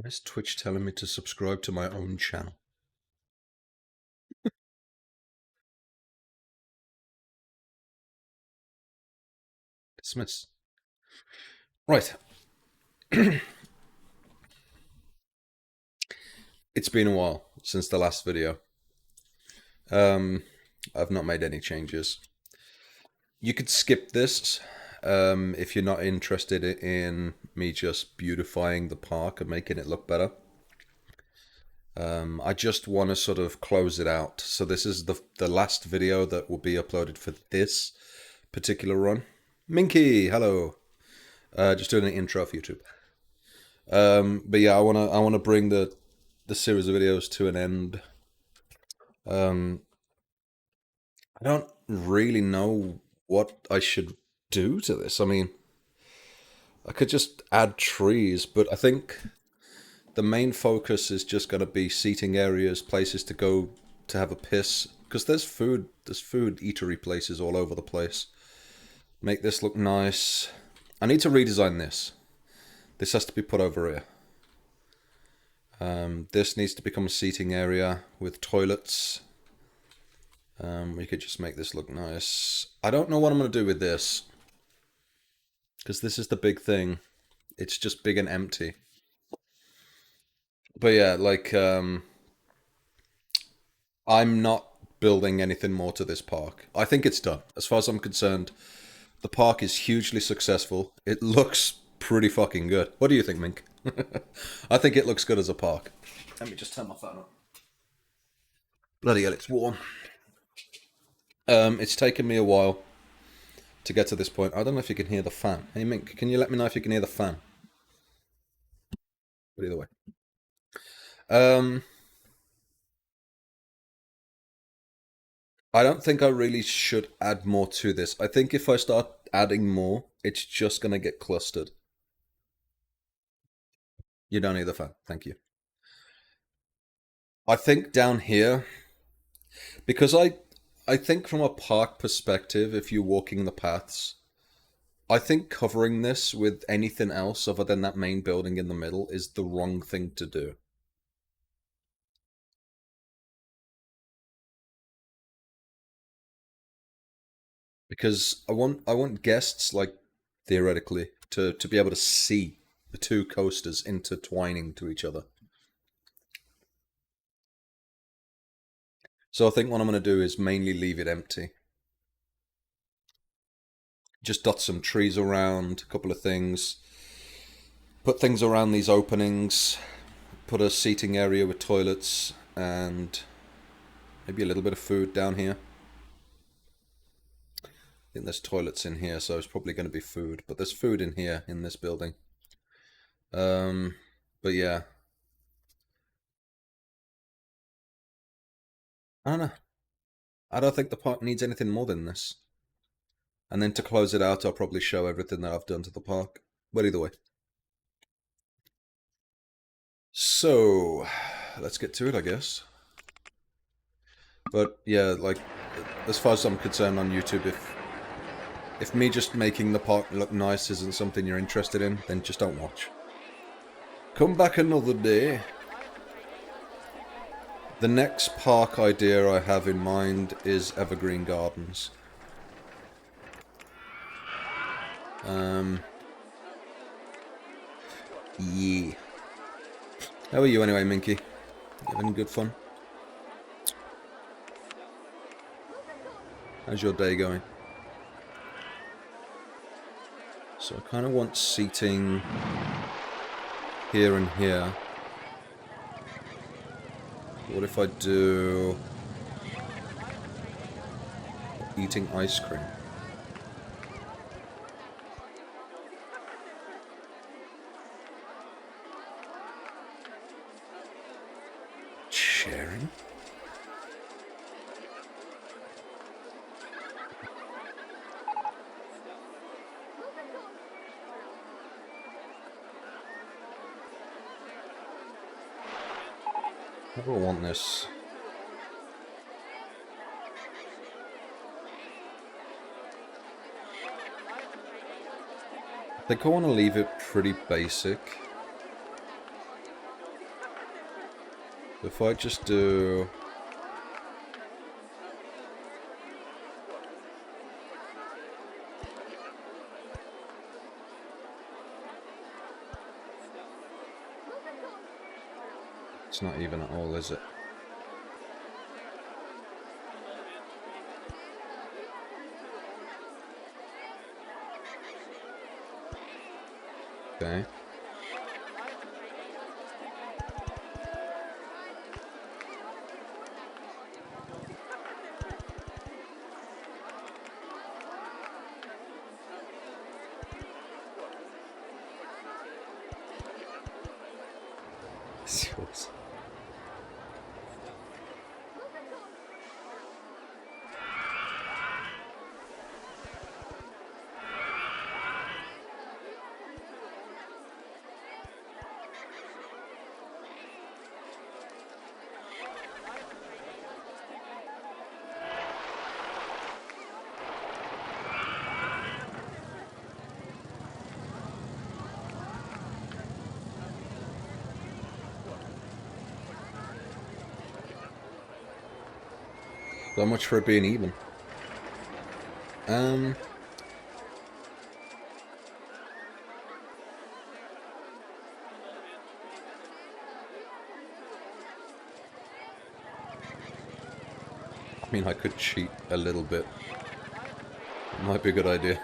Why is Twitch telling me to subscribe to my own channel? Dismiss. Right. It's been a while since the last video. I've not made any changes. You could skip this if you're not interested in me just beautifying the park and making it look better. I just want to sort of close it out. So this is the last video that will be uploaded for this particular run. Minky, hello. Just doing an intro for YouTube. But yeah, I wanna bring the series of videos to an end. I don't really know what I should do to this. I mean, I could just add trees, but I think the main focus is just going to be seating areas, places to go to have a piss, because there's food eatery places all over the place. Make this look nice. I need to redesign this. This has to be put over here. This needs to become a seating area with toilets. We could just make this look nice. I don't know what I'm going to do with this, because this is the big thing. It's just big and empty. But yeah, like, I'm not building anything more to this park. I think it's done. As far as I'm concerned, the park is hugely successful. It looks pretty fucking good. What do you think, Mink? I think it looks good as a park. Let me just turn my fan on. Bloody hell, it's warm. It's taken me a while to get to this point. I don't know if you can hear the fan. Hey, Mink, can you let me know if you can hear the fan? But either way. I don't think I really should add more to this. I think if I start adding more, it's just going to get clustered. You don't need the fan. Thank you. I think down here, because I think from a park perspective, if you're walking the paths, I think covering this with anything else other than that main building in the middle is the wrong thing to do. Because I want guests, like, theoretically, to be able to see the two coasters intertwining to each other. So I think what I'm going to do is mainly leave it empty. Just dot some trees around, a couple of things. Put things around these openings. Put a seating area with toilets and maybe a little bit of food down here. I think there's toilets in here, so it's probably going to be food. But there's food in here, in this building. But yeah. I don't know. I don't think the park needs anything more than this. And then to close it out, I'll probably show everything that I've done to the park. But either way. So, let's get to it, I guess. But yeah, like, as far as I'm concerned on YouTube, if me just making the park look nice isn't something you're interested in, then just don't watch. Come back another day. The next park idea I have in mind is Evergreen Gardens. Yeah. How are you anyway, Minky? You having good fun? How's your day going? So I kind of want seating here and here. What if I do eating ice cream? Sharing? I don't want this. I think I want to leave it pretty basic. If I just do... It's not even at all, is it? Okay. So much for it being even. I mean, I could cheat a little bit. It might be a good idea.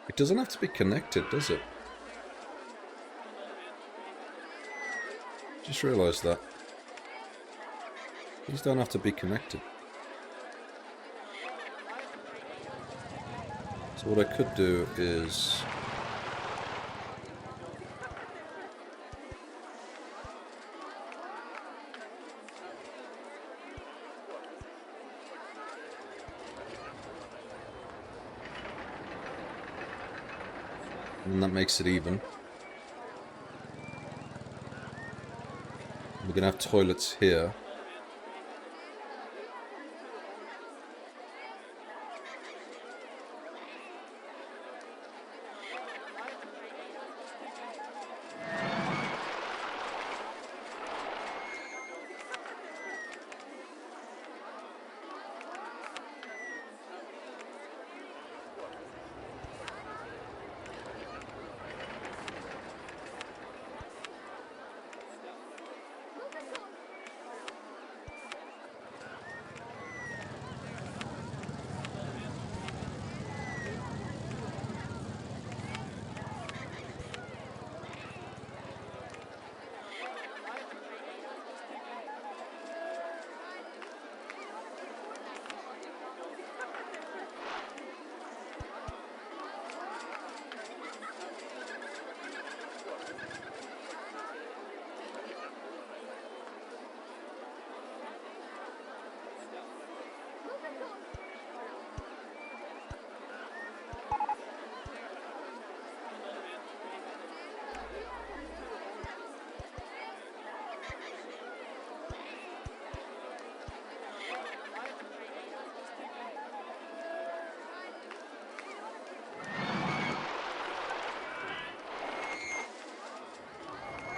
It doesn't have to be connected, does it? Just realised that. These don't have to be connected. So what I could do is... and that makes it even. We're gonna have toilets here.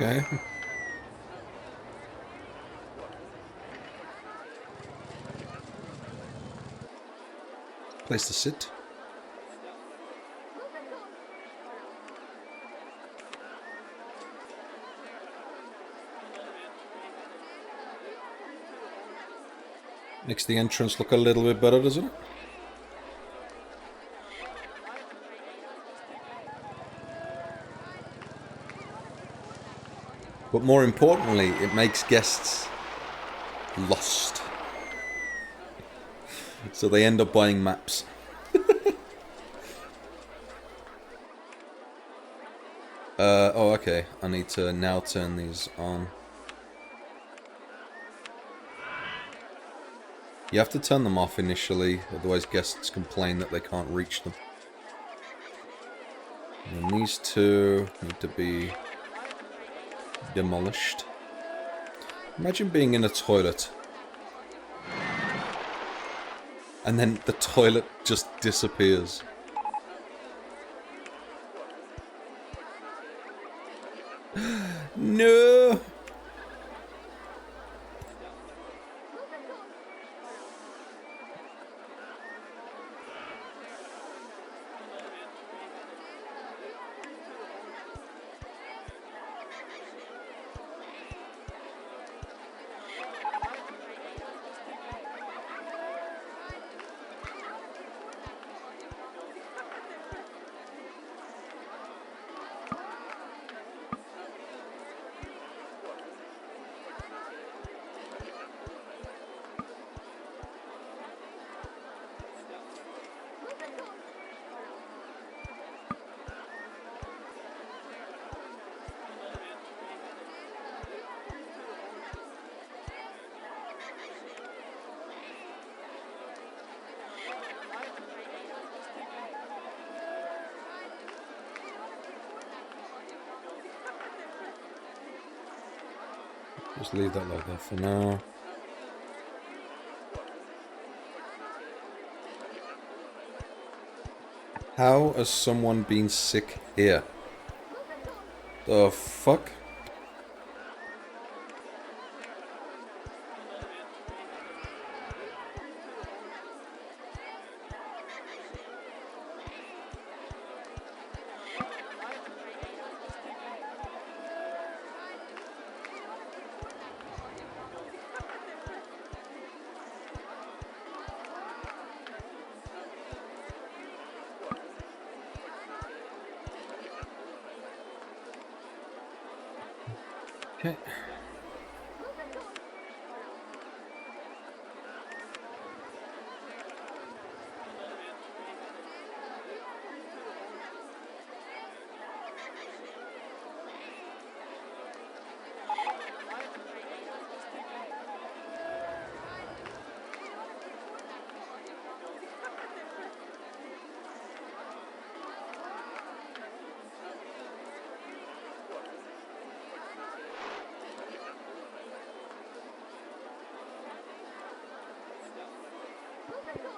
Okay. Place to sit. Makes the entrance look a little bit better, doesn't it? But more importantly, it makes guests lost. So they end up buying maps. Oh, okay. I need to now turn these on. You have to turn them off initially, otherwise guests complain that they can't reach them. And these two need to be demolished. Imagine being in a toilet and then the toilet just disappears. No! Just leave that like that for now. How has someone been sick here? The fuck? Okay.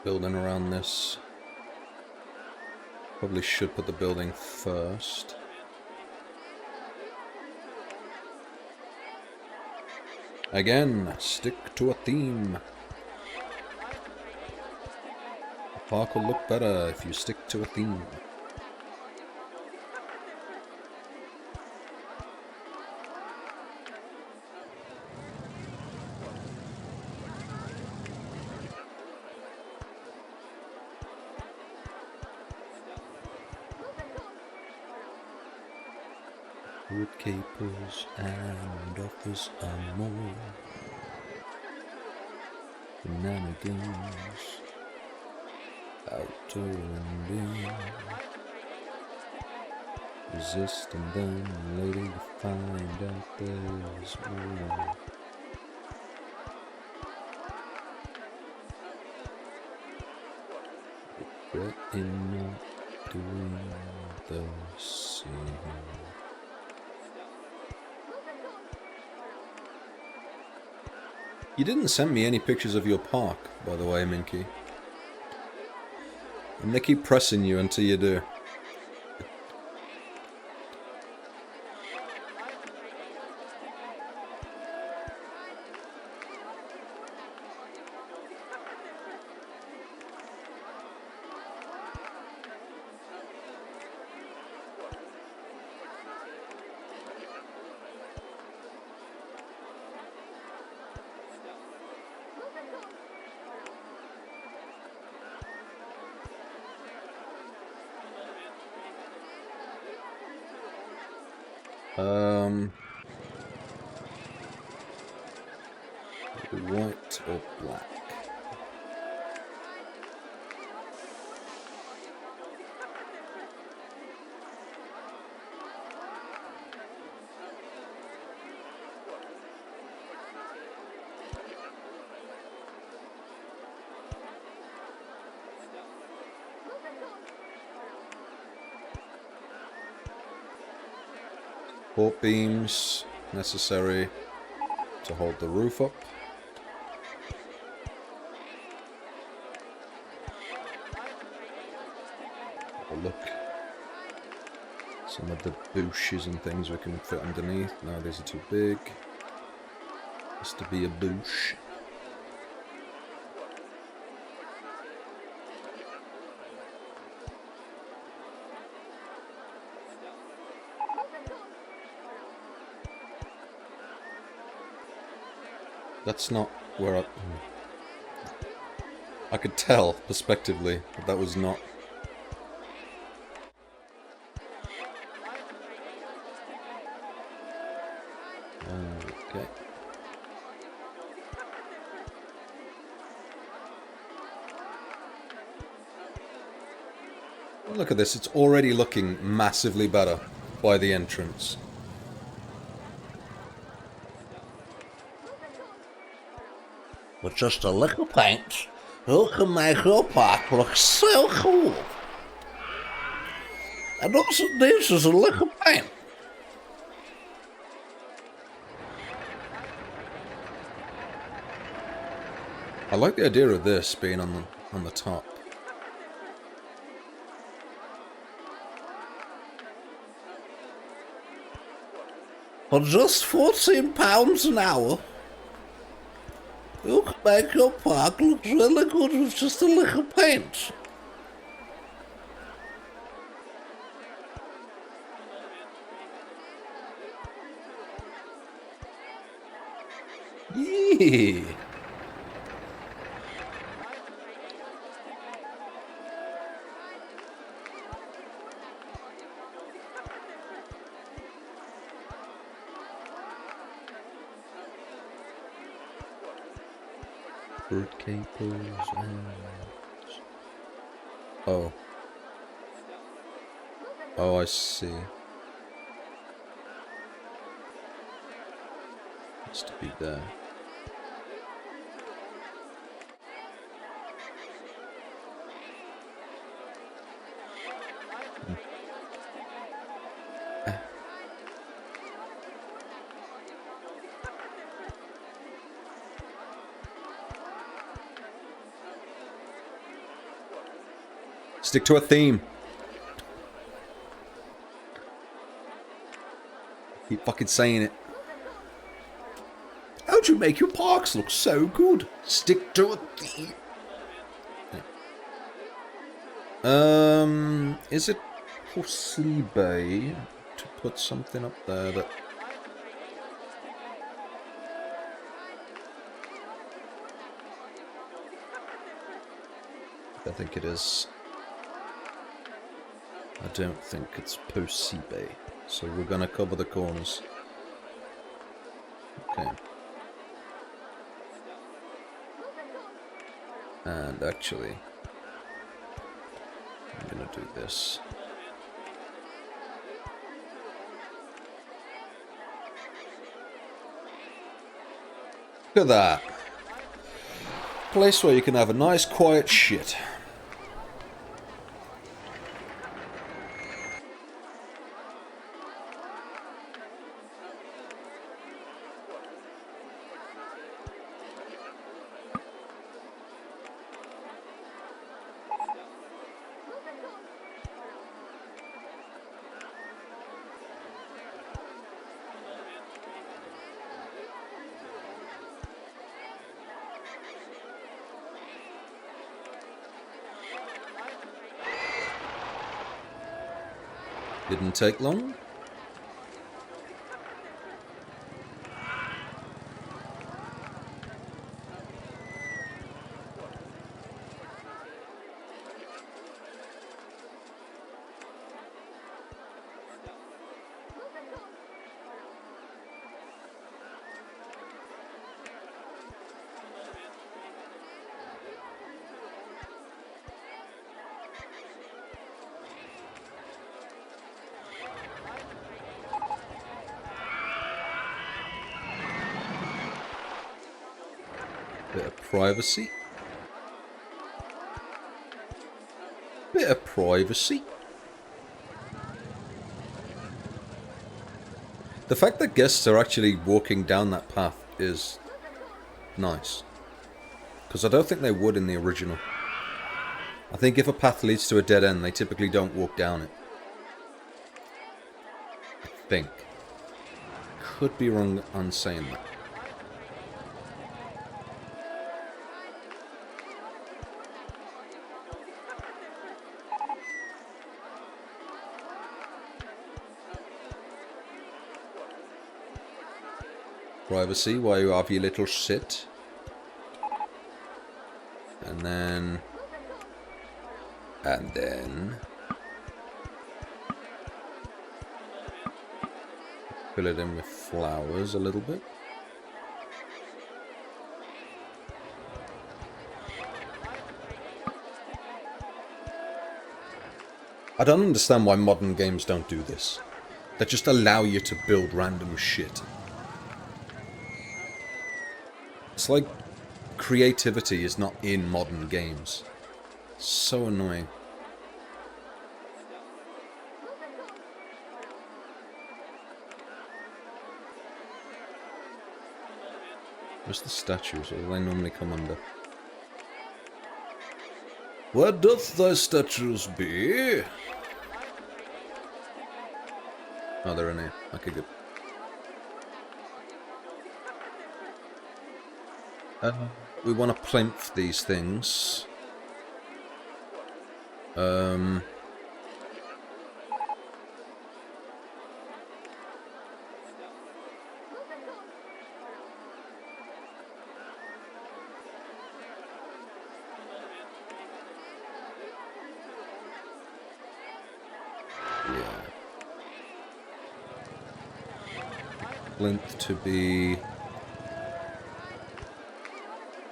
Building around this. Probably should put the building first. Again, stick to a theme. The park will look better if you stick to a theme. Wood capers and offers are more shenanigans out and in. Resist and then later you find out there's more. Regret in not doing the same. You didn't send me any pictures of your park, by the way, Minky. And they keep pressing you until you do. White or black? Port beams necessary to hold the roof up. Have a look. Some of the bushes and things we can fit underneath. No, these are too big. Has to be a bush. That's not where I could tell, prospectively, that that was not... Okay. Well, look at this, it's already looking massively better by the entrance. With just a little paint, you can make your park look so cool. And also this is a little paint. I like the idea of this being on the top. For just £14 an hour, you can make your park look really good with just a little paint. Yeah. Bird cables and... Oh. Oh, I see. Has to be there. Stick to a theme. Keep fucking saying it. How'd you make your parks look so good? Stick to a theme. Is it possible to put something up there that... I think it is. I don't think it's possible. So we're gonna cover the corners. Okay. And actually, I'm gonna do this. Look at that. Place where you can have a nice quiet shit. Didn't take long. Bit of privacy. Bit of privacy. The fact that guests are actually walking down that path is nice. Because I don't think they would in the original. I think if a path leads to a dead end, they typically don't walk down it. I think. Could be wrong on saying that. Privacy while you have your little sit. And then... fill it in with flowers a little bit. I don't understand why modern games don't do this. They just allow you to build random shit. It's like creativity is not in modern games. So annoying. Where's the statues? What do they normally come under? Where doth thy statues be? Oh, they're in here. Okay, good. We want to plinth these things. Yeah. Plinth to be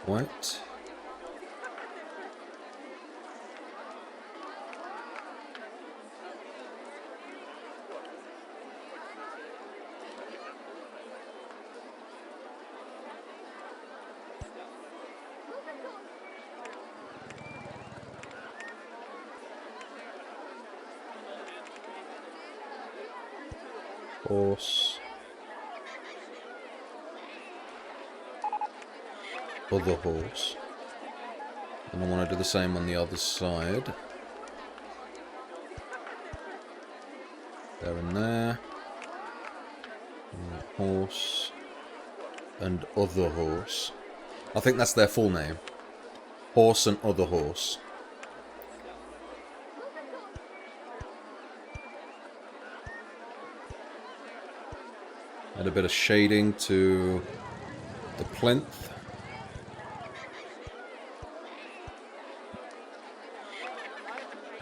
white. Horse. Other horse. And I want to do the same on the other side. There and there. And horse. And other horse. I think that's their full name. Horse and other horse. Add a bit of shading to the plinth.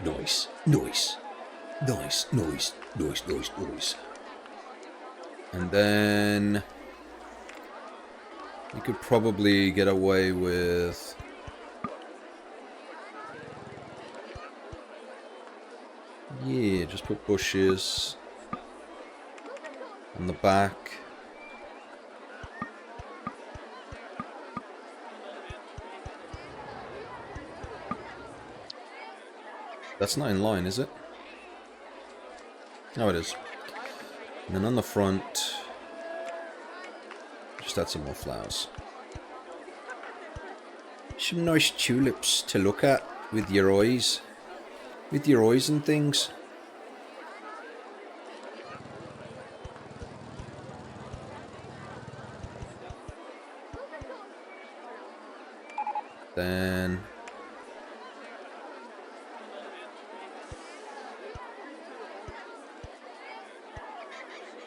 Nice, nice, nice, nice, nice, nice, nice. And then you could probably get away with just put bushes on the back. That's not in line, is it? No, it is. And then on the front, just add some more flowers. Some nice tulips to look at with your eyes. With your eyes and things. Then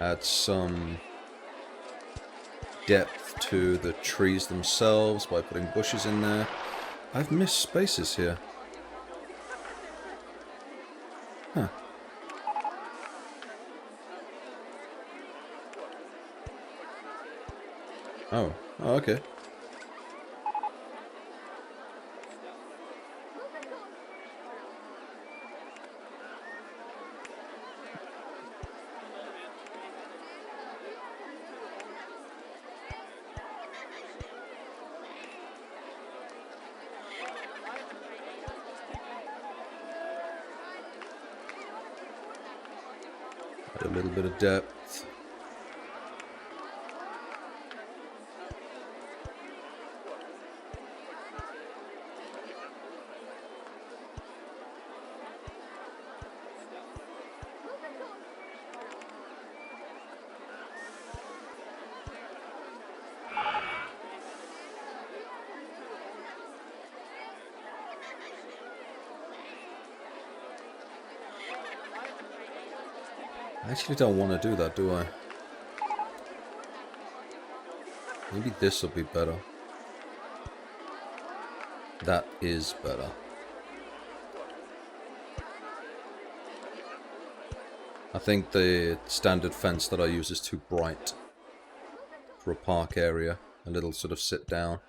add some depth to the trees themselves by putting bushes in there. I've missed spaces here. Huh. Oh, okay. A little bit of depth. I actually don't want to do that, do I? Maybe this will be better. That is better. I think the standard fence that I use is too bright for a park area. A little sort of sit down.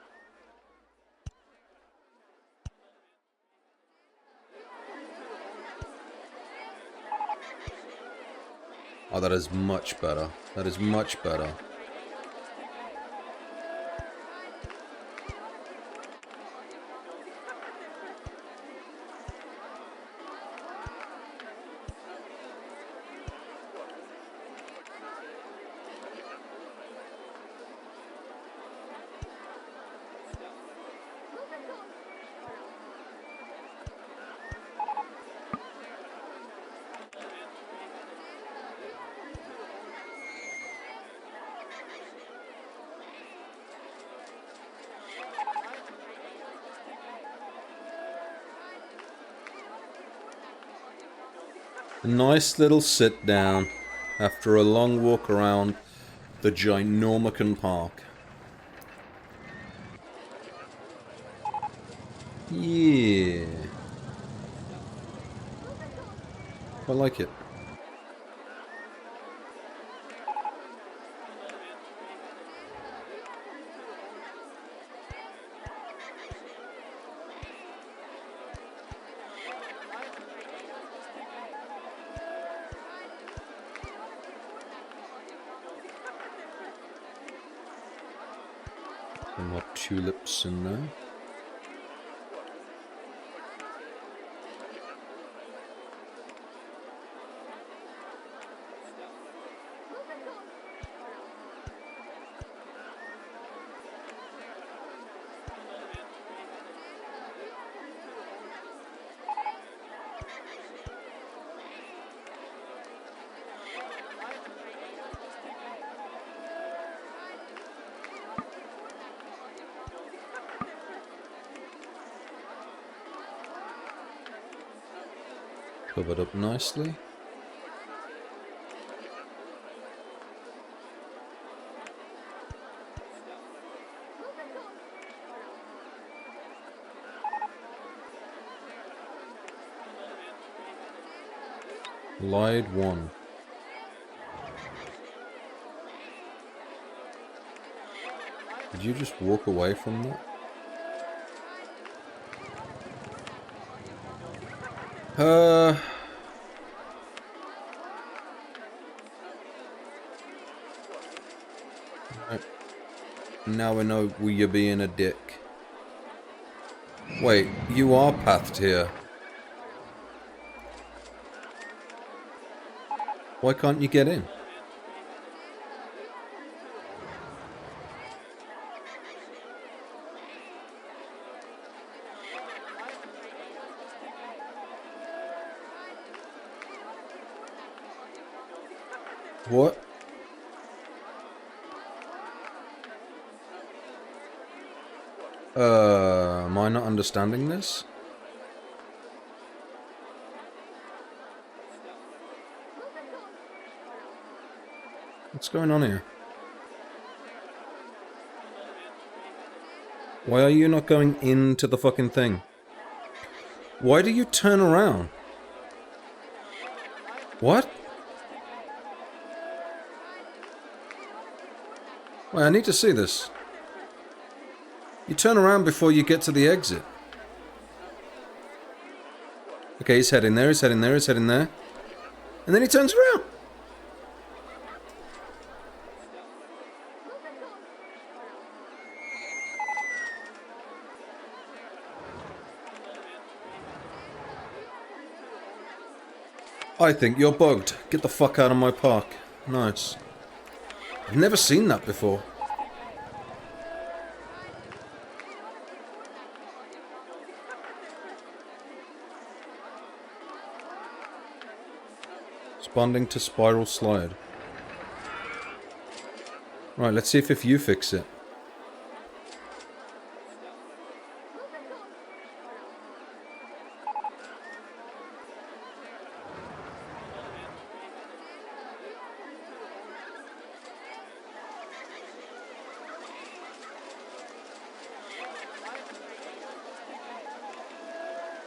Oh, that is much better. That is much better. A nice little sit down after a long walk around the ginormicon park. Yeah. I like it. Some more tulips in there. Covered up nicely. Lied one. Did you just walk away from that? Right. Now we know you're being a dick. Wait, you are pathed here. Why can't you get in? What? Am I not understanding this? What's going on here? Why are you not going into the fucking thing? Why do you turn around? What? Wait, I need to see this. You turn around before you get to the exit. Okay, he's heading there, he's heading there, he's heading there. And then he turns around. I think you're bugged. Get the fuck out of my park. Nice. I've never seen that before. Responding to spiral slide. Right, let's see if you fix it.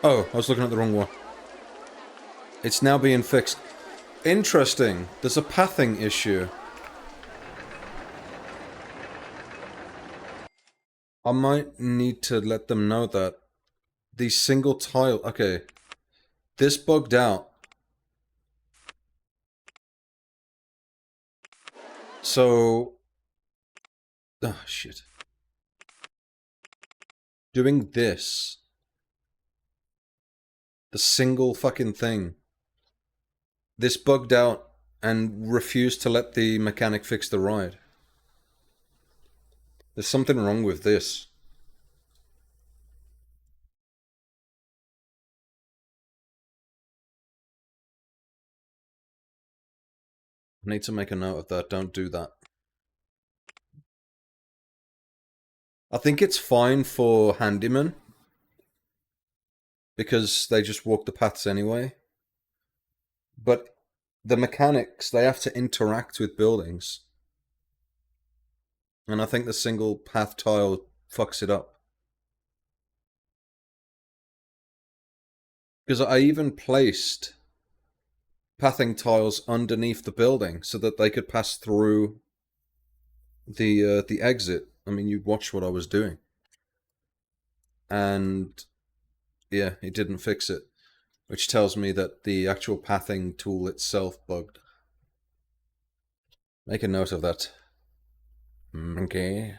Oh, I was looking at the wrong one. It's now being fixed. Interesting. There's a pathing issue. I might need to let them know that. These single tile... Okay. This bugged out. So... Oh, shit. Doing this. The single fucking thing. This bugged out and refused to let the mechanic fix the ride. There's something wrong with this. I need to make a note of that. Don't do that. I think it's fine for handymen, because they just walk the paths anyway. But the mechanics, they have to interact with buildings. And I think the single path tile fucks it up. Because I even placed pathing tiles underneath the building so that they could pass through the exit. I mean, you watched what I was doing. And yeah, it didn't fix it. Which tells me that the actual pathing tool itself bugged. Make a note of that. Okay.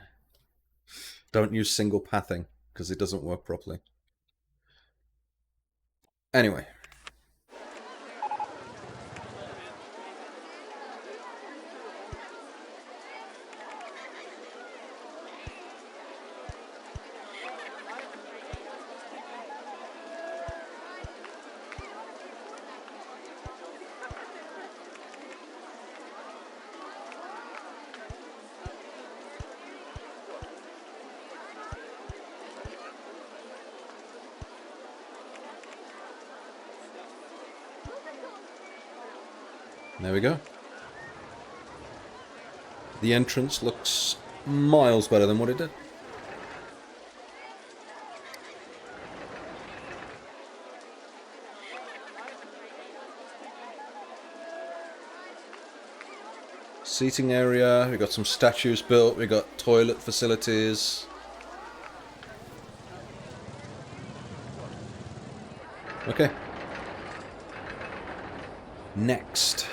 Don't use single pathing, because it doesn't work properly. Anyway. There we go. The entrance looks miles better than what it did. Seating area, we got some statues built, we got toilet facilities. Okay. Next.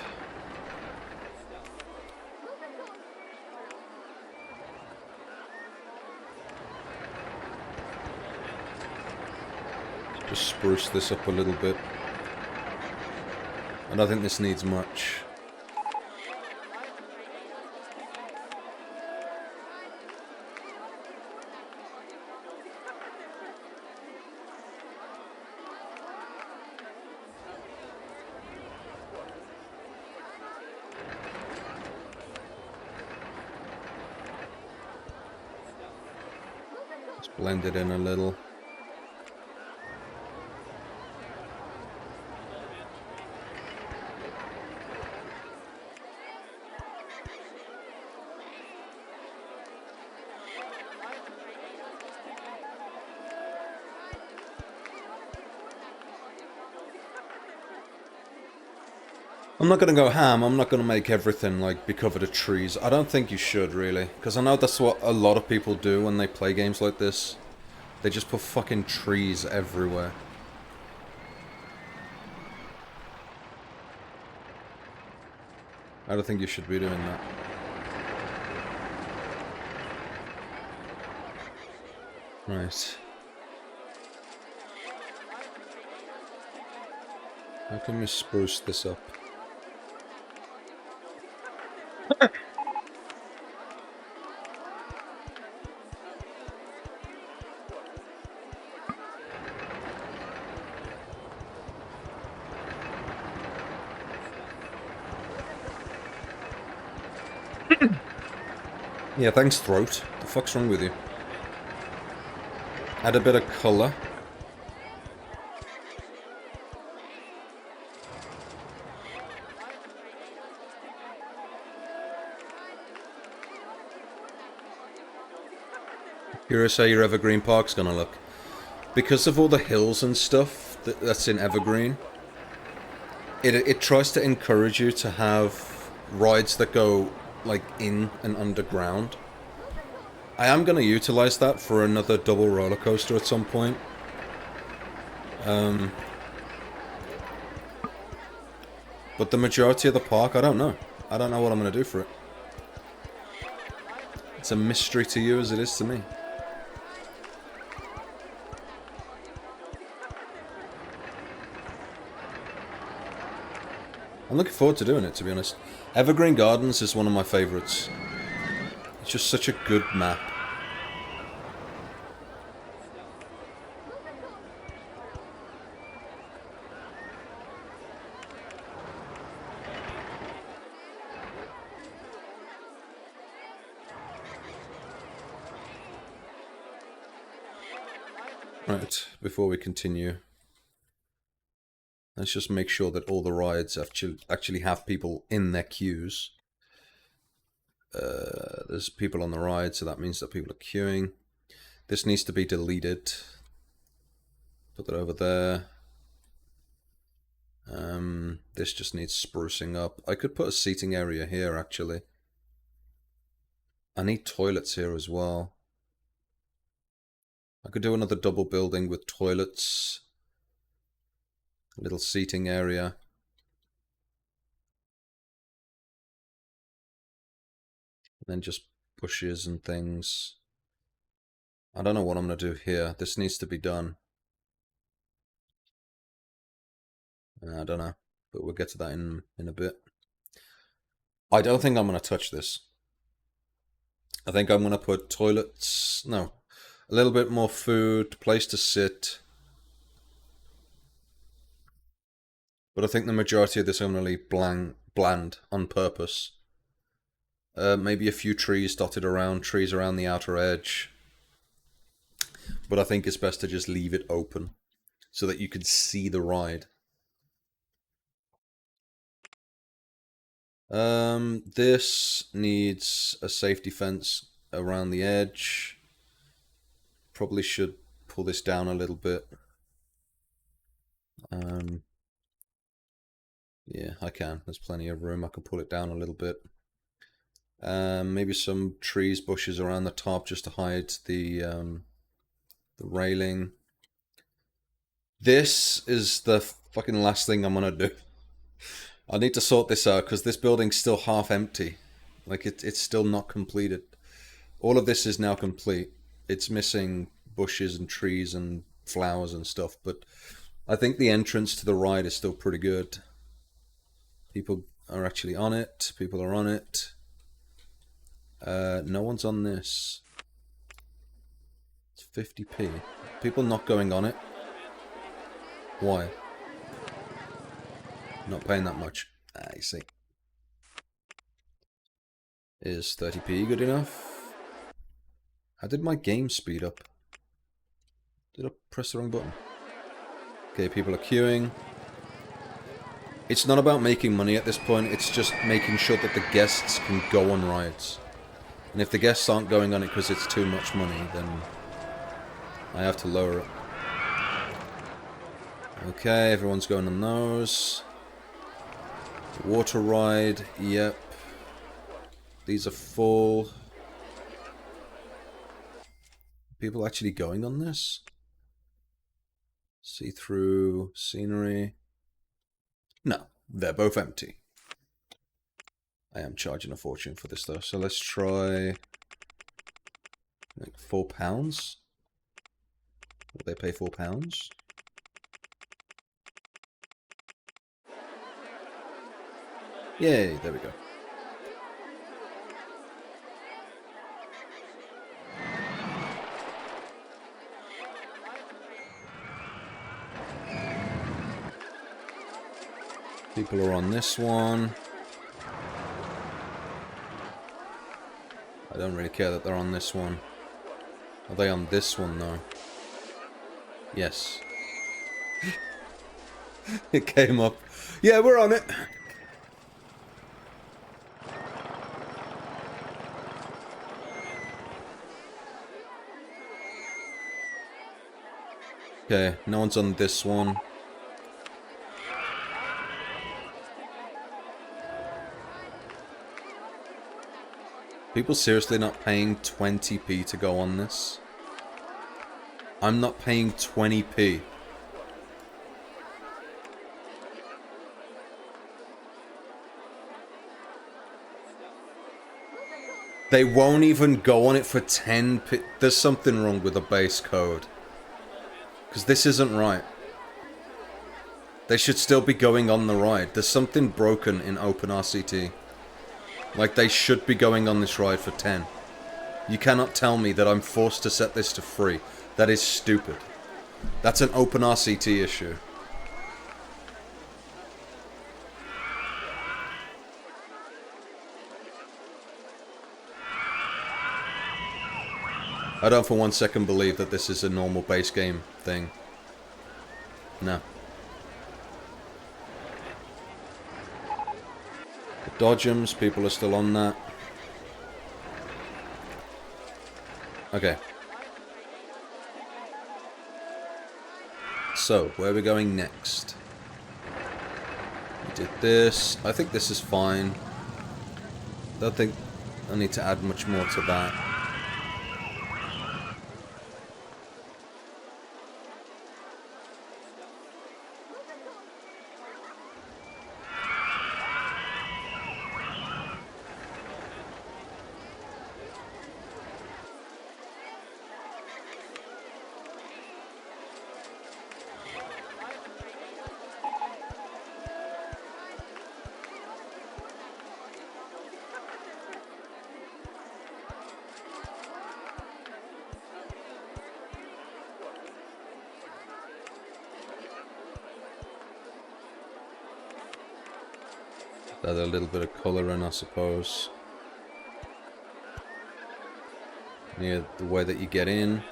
Just spruce this up a little bit. I don't think this needs much. Let's blend it in a little. I'm not going to go ham, I'm not going to make everything like be covered in trees. I don't think you should really, because I know that's what a lot of people do when they play games like this. They just put fucking trees everywhere. I don't think you should be doing that. Right. How can we spruce this up? Yeah, thanks, Throat. The fuck's wrong with you? Add a bit of colour. Curious how your Evergreen Park's gonna look. because of all the hills and stuff that's in Evergreen, it tries to encourage you to have rides that go like in and underground. I am going to utilize that for another double roller coaster at some point. But the majority of the park, I don't know. I don't know what I'm going to do for it. It's a mystery to you as it is to me. I'm looking forward to doing it, to be honest. Evergreen Gardens is one of my favourites. It's just such a good map. Right, before we continue, let's just make sure that all the rides actually have people in their queues. There's people on the ride, so that means that people are queuing. This needs to be deleted. Put that over there. This just needs sprucing up. I could put a seating area here, actually. I need toilets here as well. I could do another double building with toilets. A little seating area. And then just bushes and things. I don't know what I'm going to do here. This needs to be done. I don't know. But we'll get to that in a bit. I don't think I'm going to touch this. I think I'm going to put toilets. No. A little bit more food. Place to sit. But I think the majority of this I'm going to leave bland on purpose. Maybe a few trees dotted around. Trees around the outer edge. But I think it's best to just leave it open. So that you can see the ride. This needs a safety fence around the edge. Probably should pull this down a little bit. Yeah, I can. There's plenty of room. I can pull it down a little bit. Maybe some trees, bushes around the top just to hide the railing. This is the fucking last thing I'm gonna do. I need to sort this out because this building's still half empty. Like it's still not completed. All of this is now complete. It's missing bushes and trees and flowers and stuff, but I think the entrance to the ride is still pretty good. People are actually on it. People are on it. No one's on this. It's 50p. People not going on it. Why? Not paying that much. I see. Is 30p good enough? How did my game speed up? Did I press the wrong button? Okay, people are queuing. It's not about making money at this point, it's just making sure that the guests can go on rides. And if the guests aren't going on it because it's too much money, then I have to lower it. Okay, everyone's going on those. Water ride, yep. These are full. People actually going on this? See-through scenery. No, they're both empty. I am charging a fortune for this though, so let's try like £4. Will they pay £4? Yay, there we go. People are on this one. I don't really care that they're on this one. Are they on this one though? Yes. It came up. Yeah, we're on it. Okay, no one's on this one. People seriously not paying 20p to go on this? I'm not paying 20p. They won't even go on it for 10p. There's something wrong with the base code. Because this isn't right. They should still be going on the ride. There's something broken in OpenRCT. Like, they should be going on this ride for 10. You cannot tell me that I'm forced to set this to free. That is stupid. That's an OpenRCT issue. I don't for 1 second believe that this is a normal base game thing. No. The Dodgems, people are still on that. Okay. So, where are we going next? We did this. I think this is fine. Don't think I need to add much more to that. Add a little bit of colour in, I suppose. Near the way that you get in.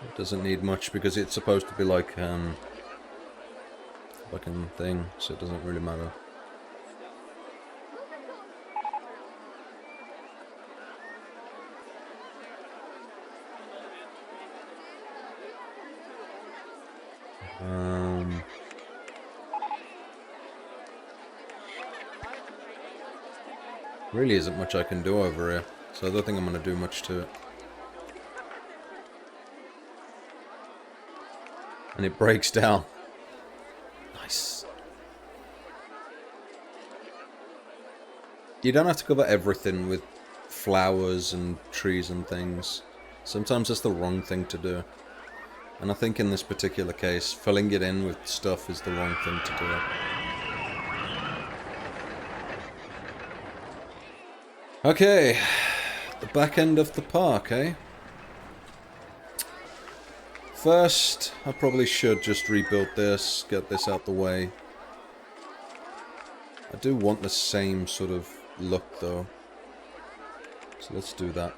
It doesn't need much because it's supposed to be like fucking thing, so it doesn't really matter. Really isn't much I can do over here, so I don't think I'm going to do much to it. And it breaks down. Nice. You don't have to cover everything with flowers and trees and things. Sometimes that's the wrong thing to do. And I think in this particular case, filling it in with stuff is the wrong thing to do. Okay, the back end of the park, eh? First, I probably should just rebuild this, get this out the way. I do want the same sort of look, though. So let's do that.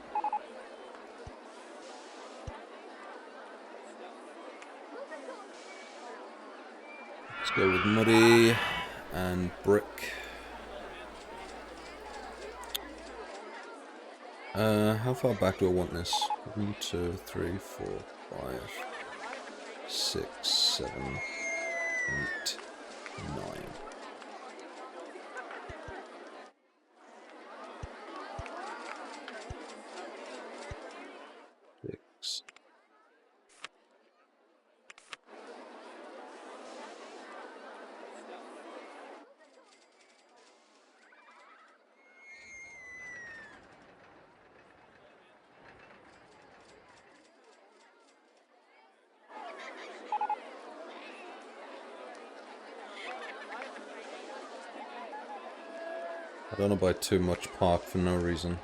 Let's go with muddy and brick. How far back do I want this? 1, 2, 3, 4, 5, 6, 7, 8, 9. Six. I don't want to buy too much park for no reason.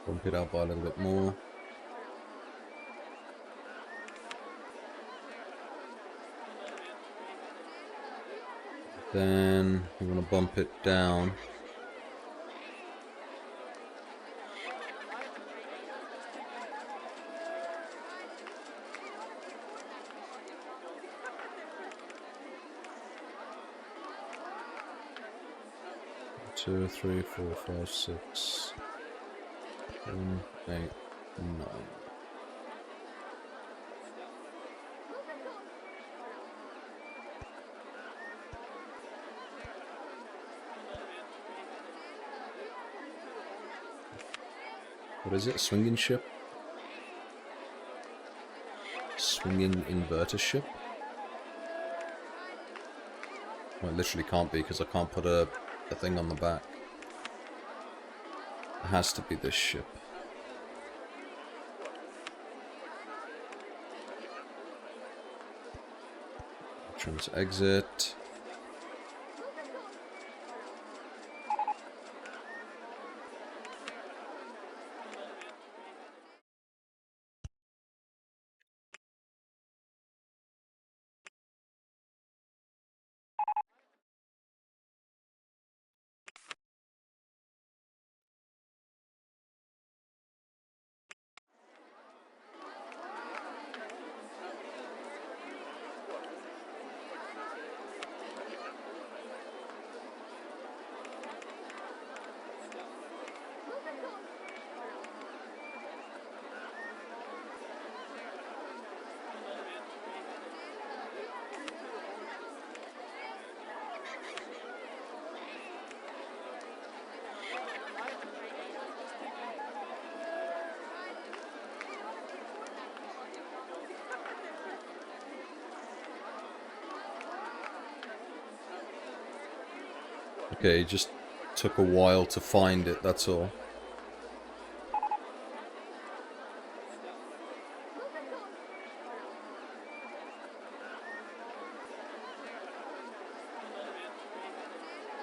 Bump it out by a little bit more. Then we want to bump it down. Two, 3, 4, 5, 6, 7, 8, 9. What is it? Swinging ship? Swinging inverter ship? Well, it literally can't be because I can't put a thing on the back. It has to be this ship. Trying to exit. Okay, it just took a while to find it, that's all.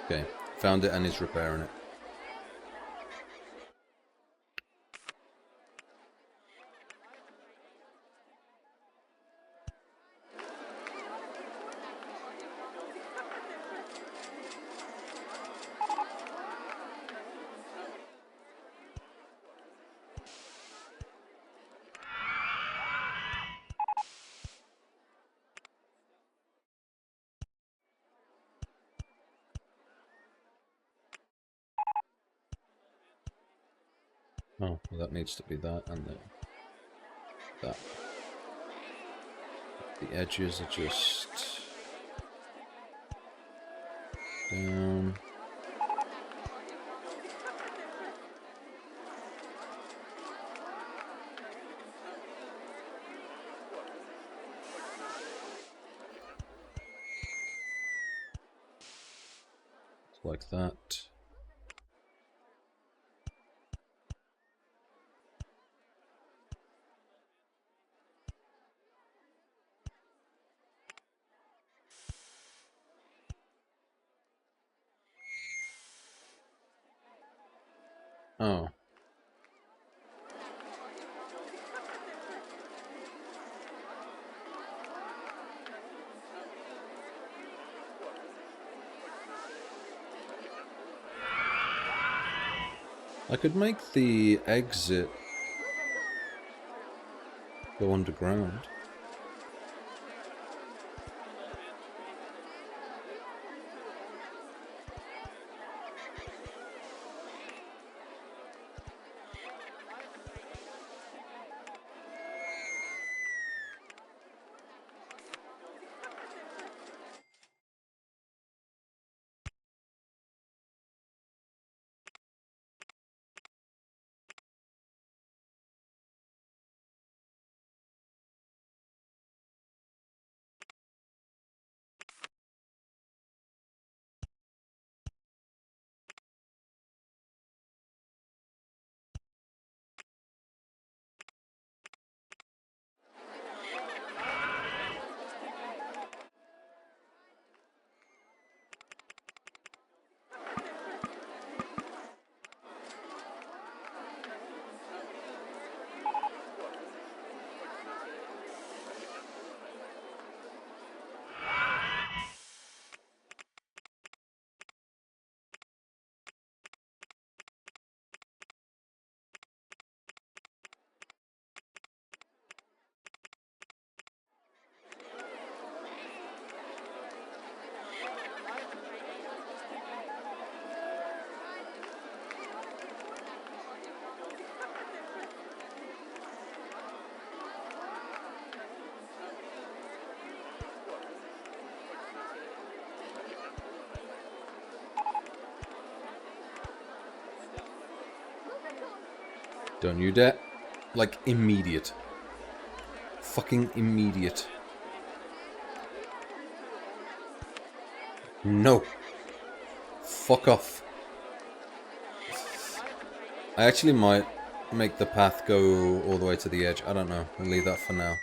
Okay, found it and is repairing it. Oh, well, that needs to be that and then that. The edges are just down. Like that. Oh. I could make the exit go underground. Don't you dare. Like, immediate. Fucking immediate. No. Fuck off. I actually might make the path go all the way to the edge. I don't know. We'll leave that for now.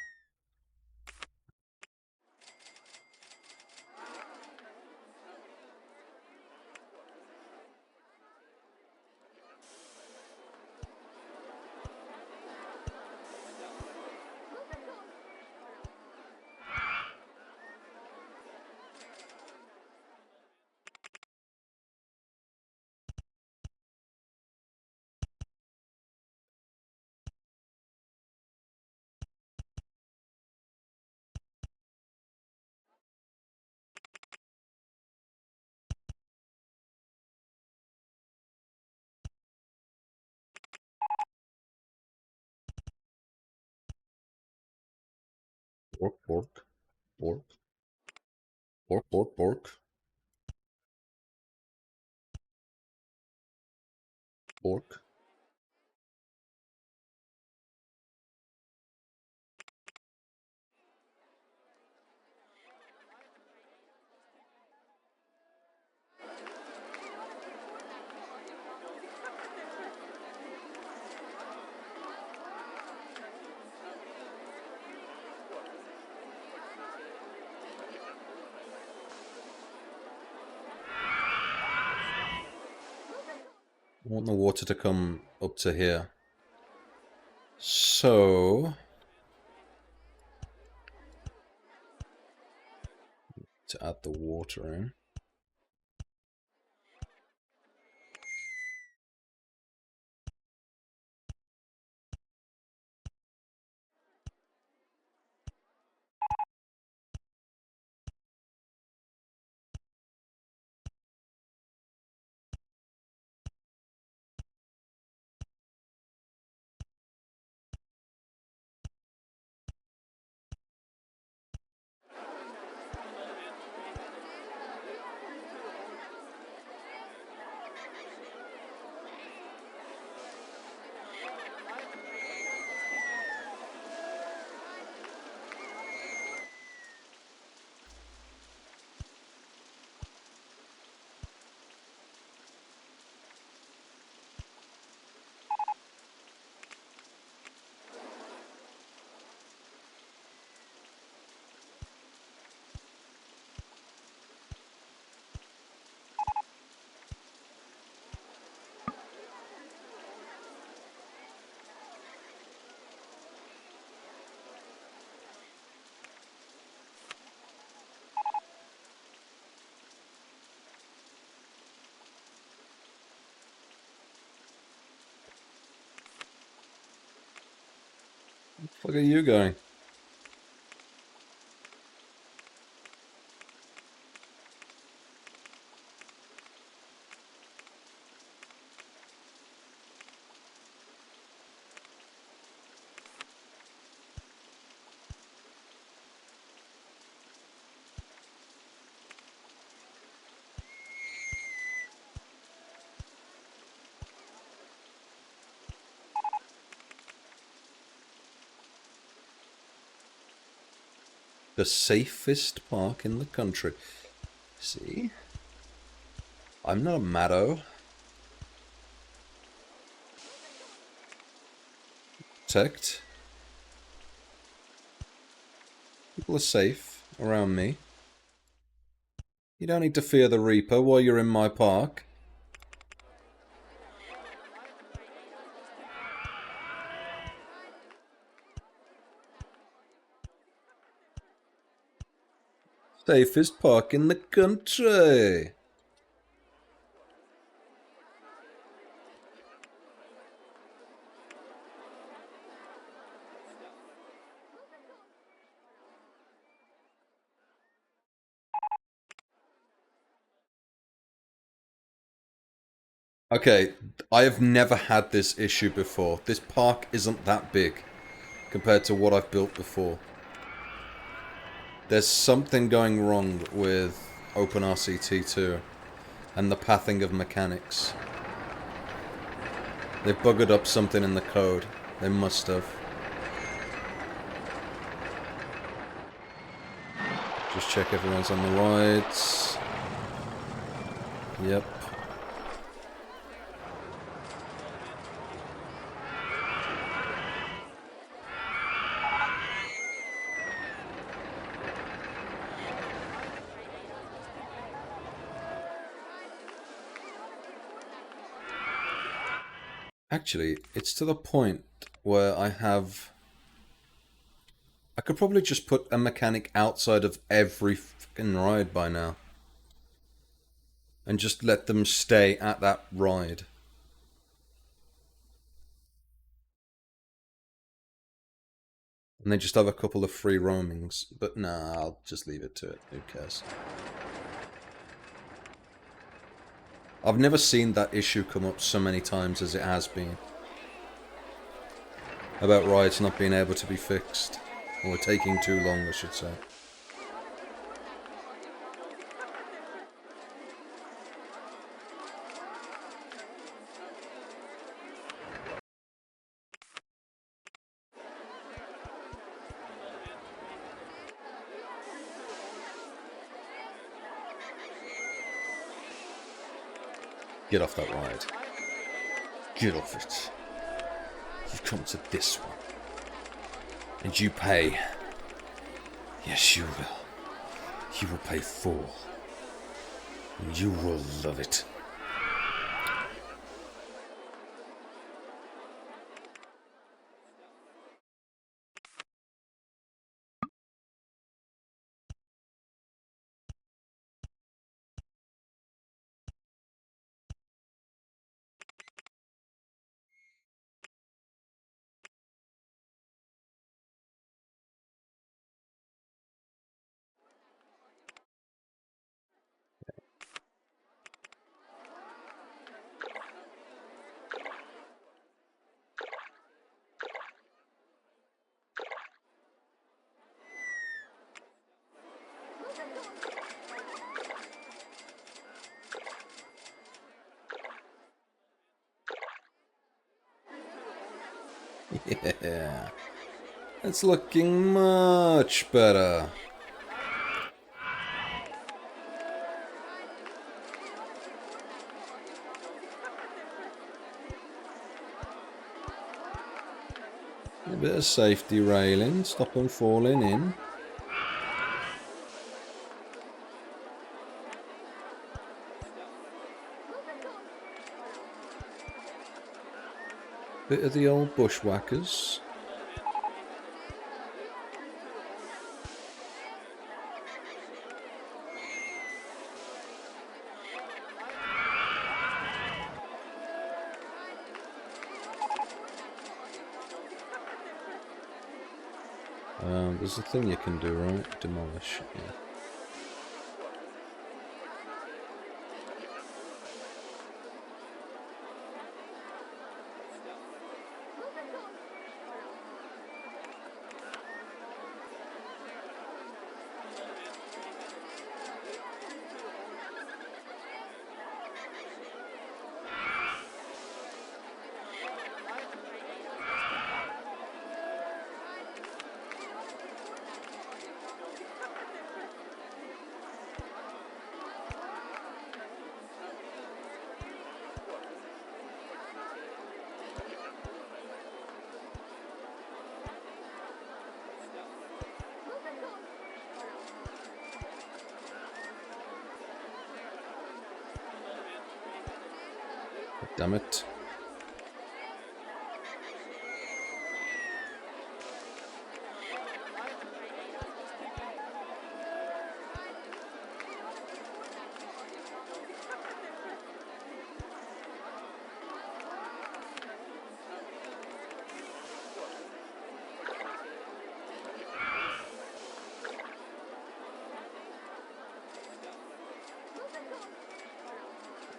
Bork, bork, bork. Bork, bork, bork. Bork. I want the water to come up to here. So... to add the water in. Where the fuck are you going? The safest park in the country. See? I'm not a maddo. Protect. People are safe around me. You don't need to fear the Reaper while you're in my park. Safest park in the country. Okay, I have never had this issue before. This park isn't that big compared to what I've built before. There's something going wrong with OpenRCT2 and the pathing of mechanics. They buggered up something in the code. They must have. Just check everyone's on the rides. Yep. Actually, it's to the point where I could probably just put a mechanic outside of every fucking ride by now. And just let them stay at that ride. And they just have a couple of free roamings. But nah, I'll just leave it to it. Who cares? I've never seen that issue come up so many times as it has been. About rides not being able to be fixed. Or taking too long, I should say. Get off that ride. Get off it. You come to this one. And you pay. Yes, you will. You will pay full. And you will love it. Yeah. It's looking much better. A bit of safety railing, stop them falling in. Bit of the old bushwhackers. There's a thing you can do, right? Demolish. Yeah. Damn it.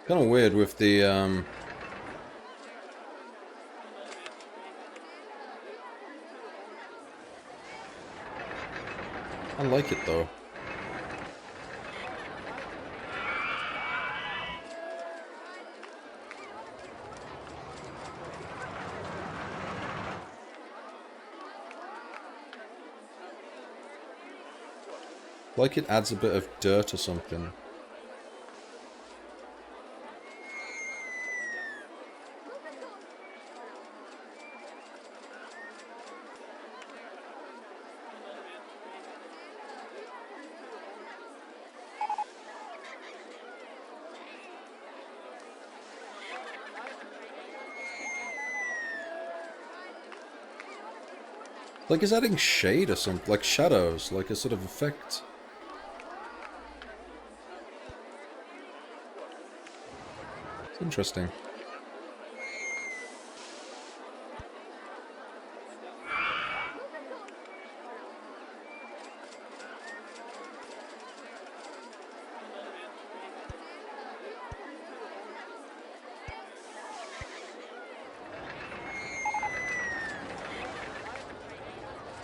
Kind of weird with the I like it though. Like it adds a bit of dirt or something. Like it's adding shade or something, like shadows, like a sort of effect. It's interesting.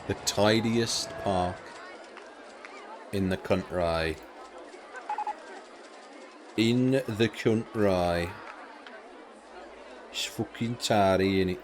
The tidiest park in the country. In the country. It's fucking tidy, innit?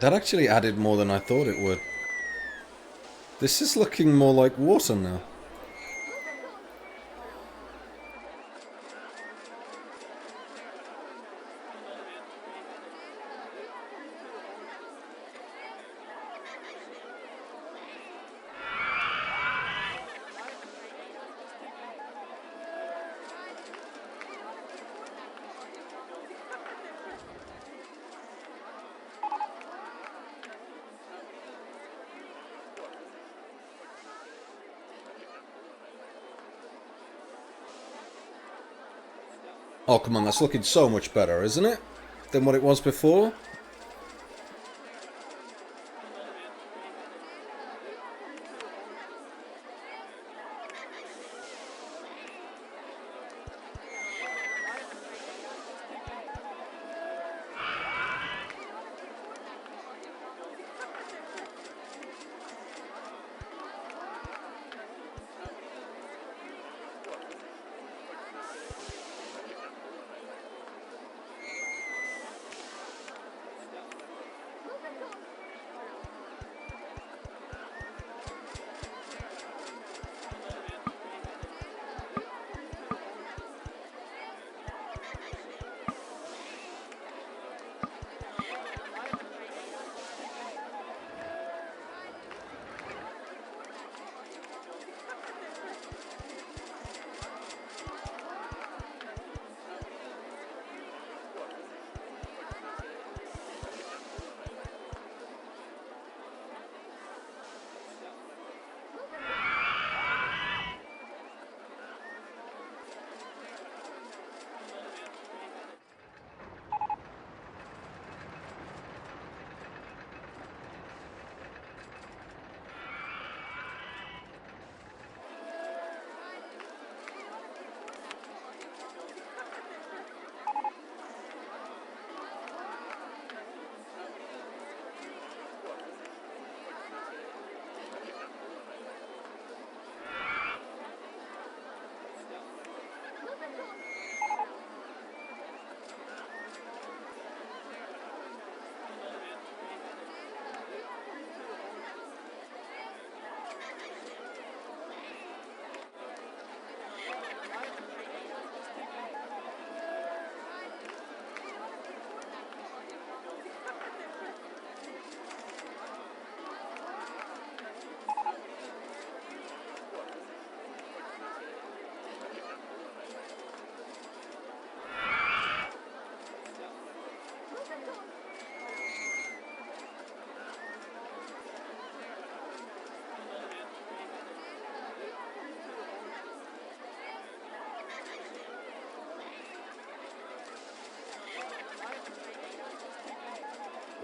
That actually added more than I thought it would. This is looking more like water now. Oh, come on, that's looking so much better, isn't it? Than what it was before?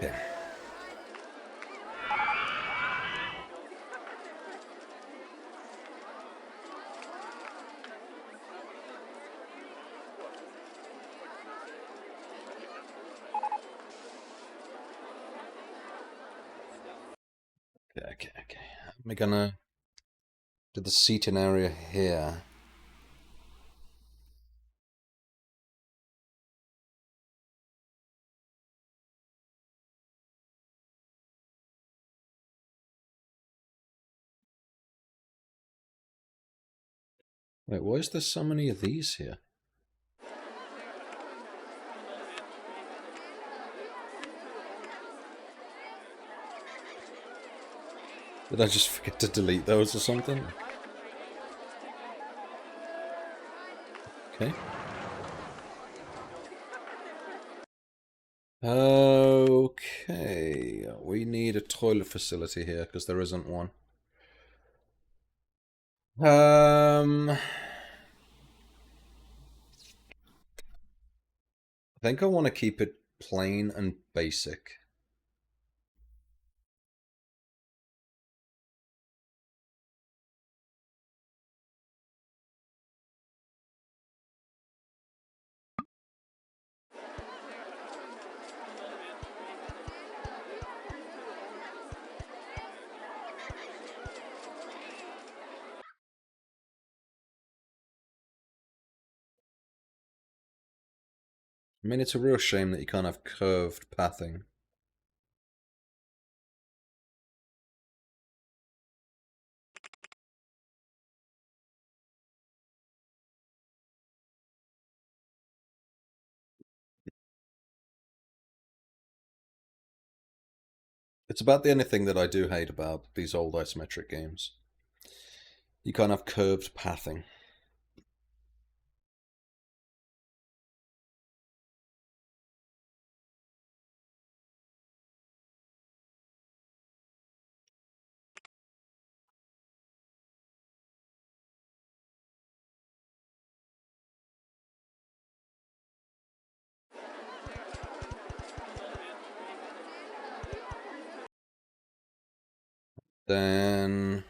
Yeah. Okay. We're gonna do the seating area here. Wait, why is there so many of these here? Did I just forget to delete those or something? Okay. Okay. We need a toilet facility here because there isn't one. I think I want to keep it plain and basic. I mean, it's a real shame that you can't have curved pathing. It's about the only thing that I do hate about these old isometric games. You can't have curved pathing. Then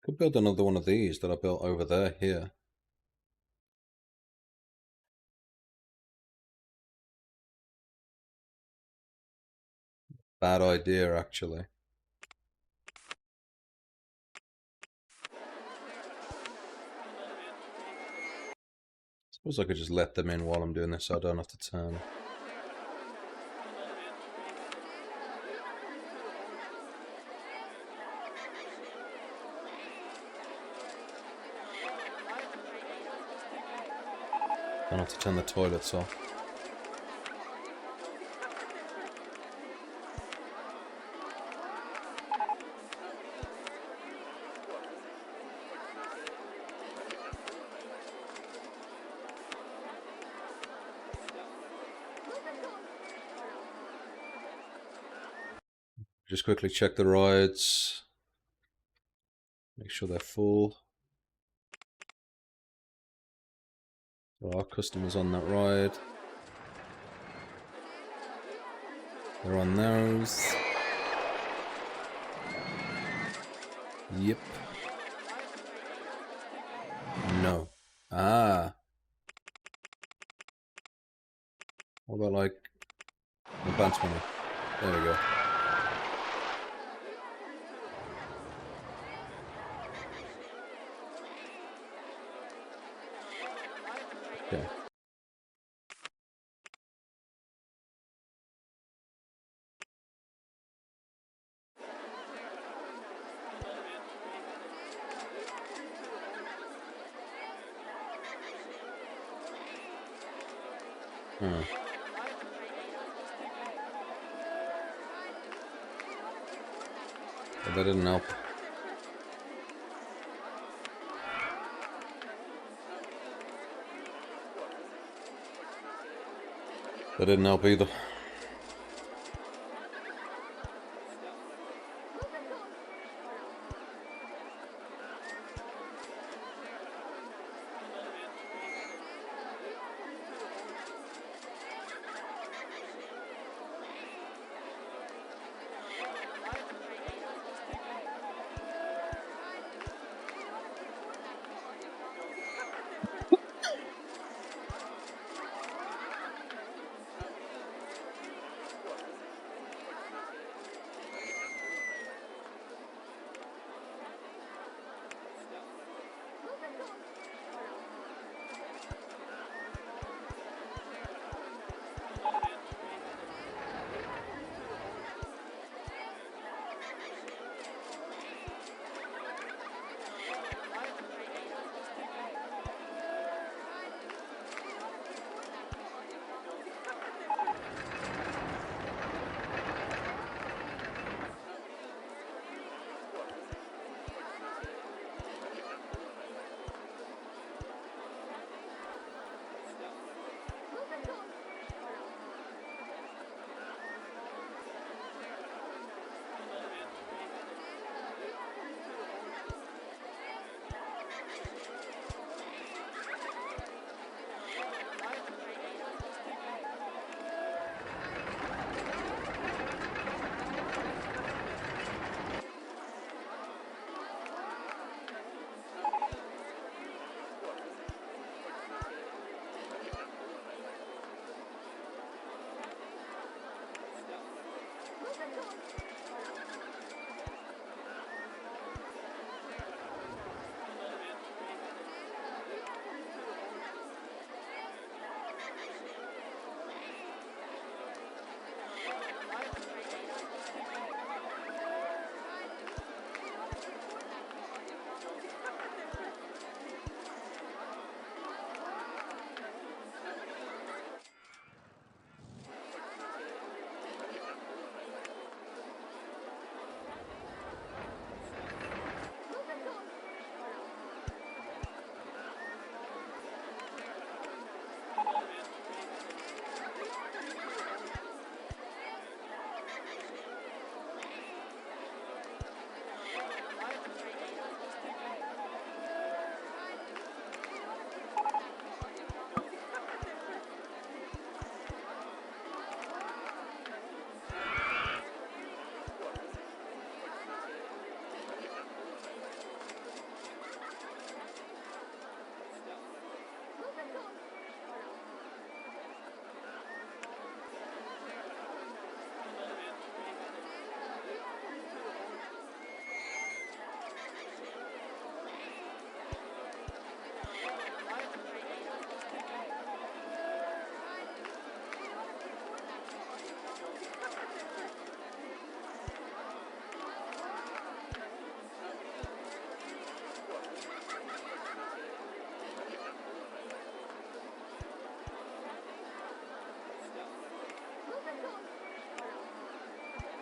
could build another one of these that I built over there here. Bad idea, actually. Suppose I could just let them in while I'm doing this so I don't have to turn. Don't have to turn the toilets off. Just quickly check the rides. Make sure they're full. There are customers on that ride. They're on those. Yep. No. Ah. What about like advance money? There we go. Okay. Hmm. But that didn't help. That didn't help either.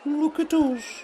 Look at us.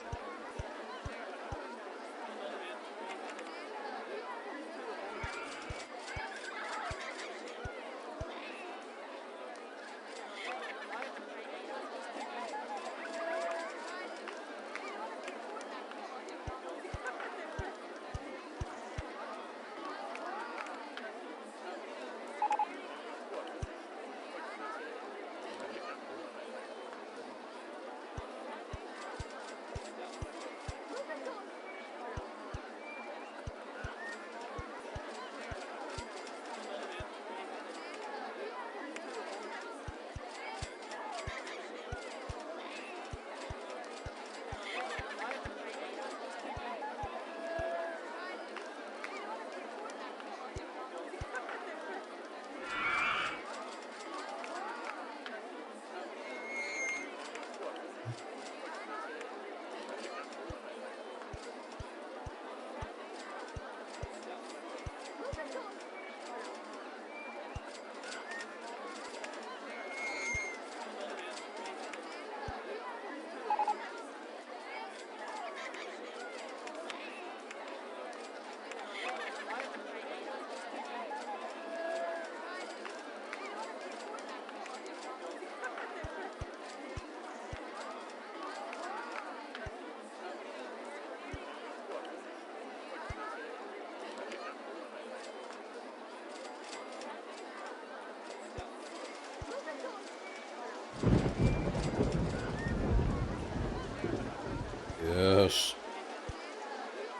Yes.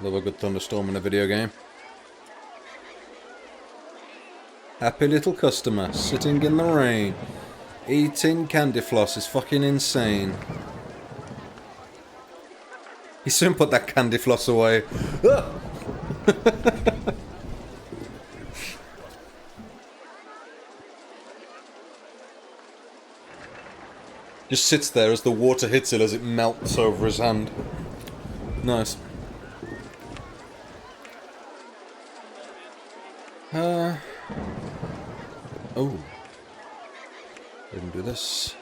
Love a good thunderstorm in a video game. Happy little customer, sitting in the rain, eating candy floss is fucking insane. He soon put that candy floss away. Just sits there as the water hits it as it melts over his hand. Nice. Oh. Didn't do this.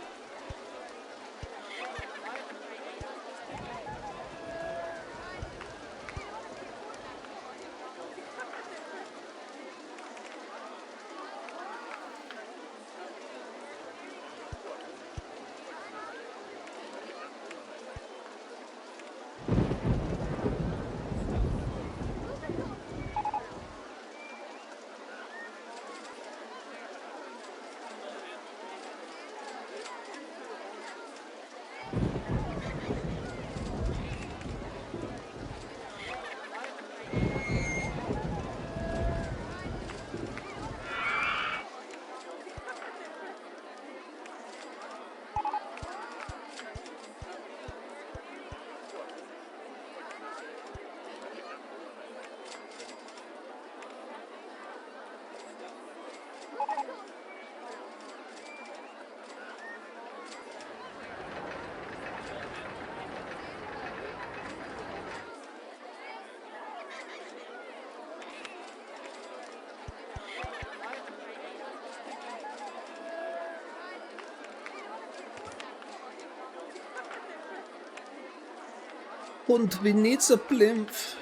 Und we need a plinth.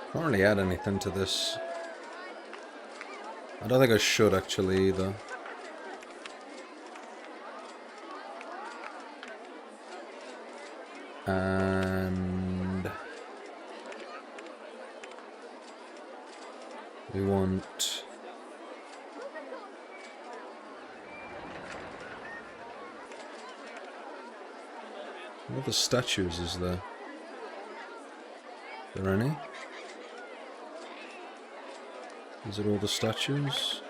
I don't really add anything to this. I don't think I should actually either. And we want what other statues is there? Are there any? Is it all the statues?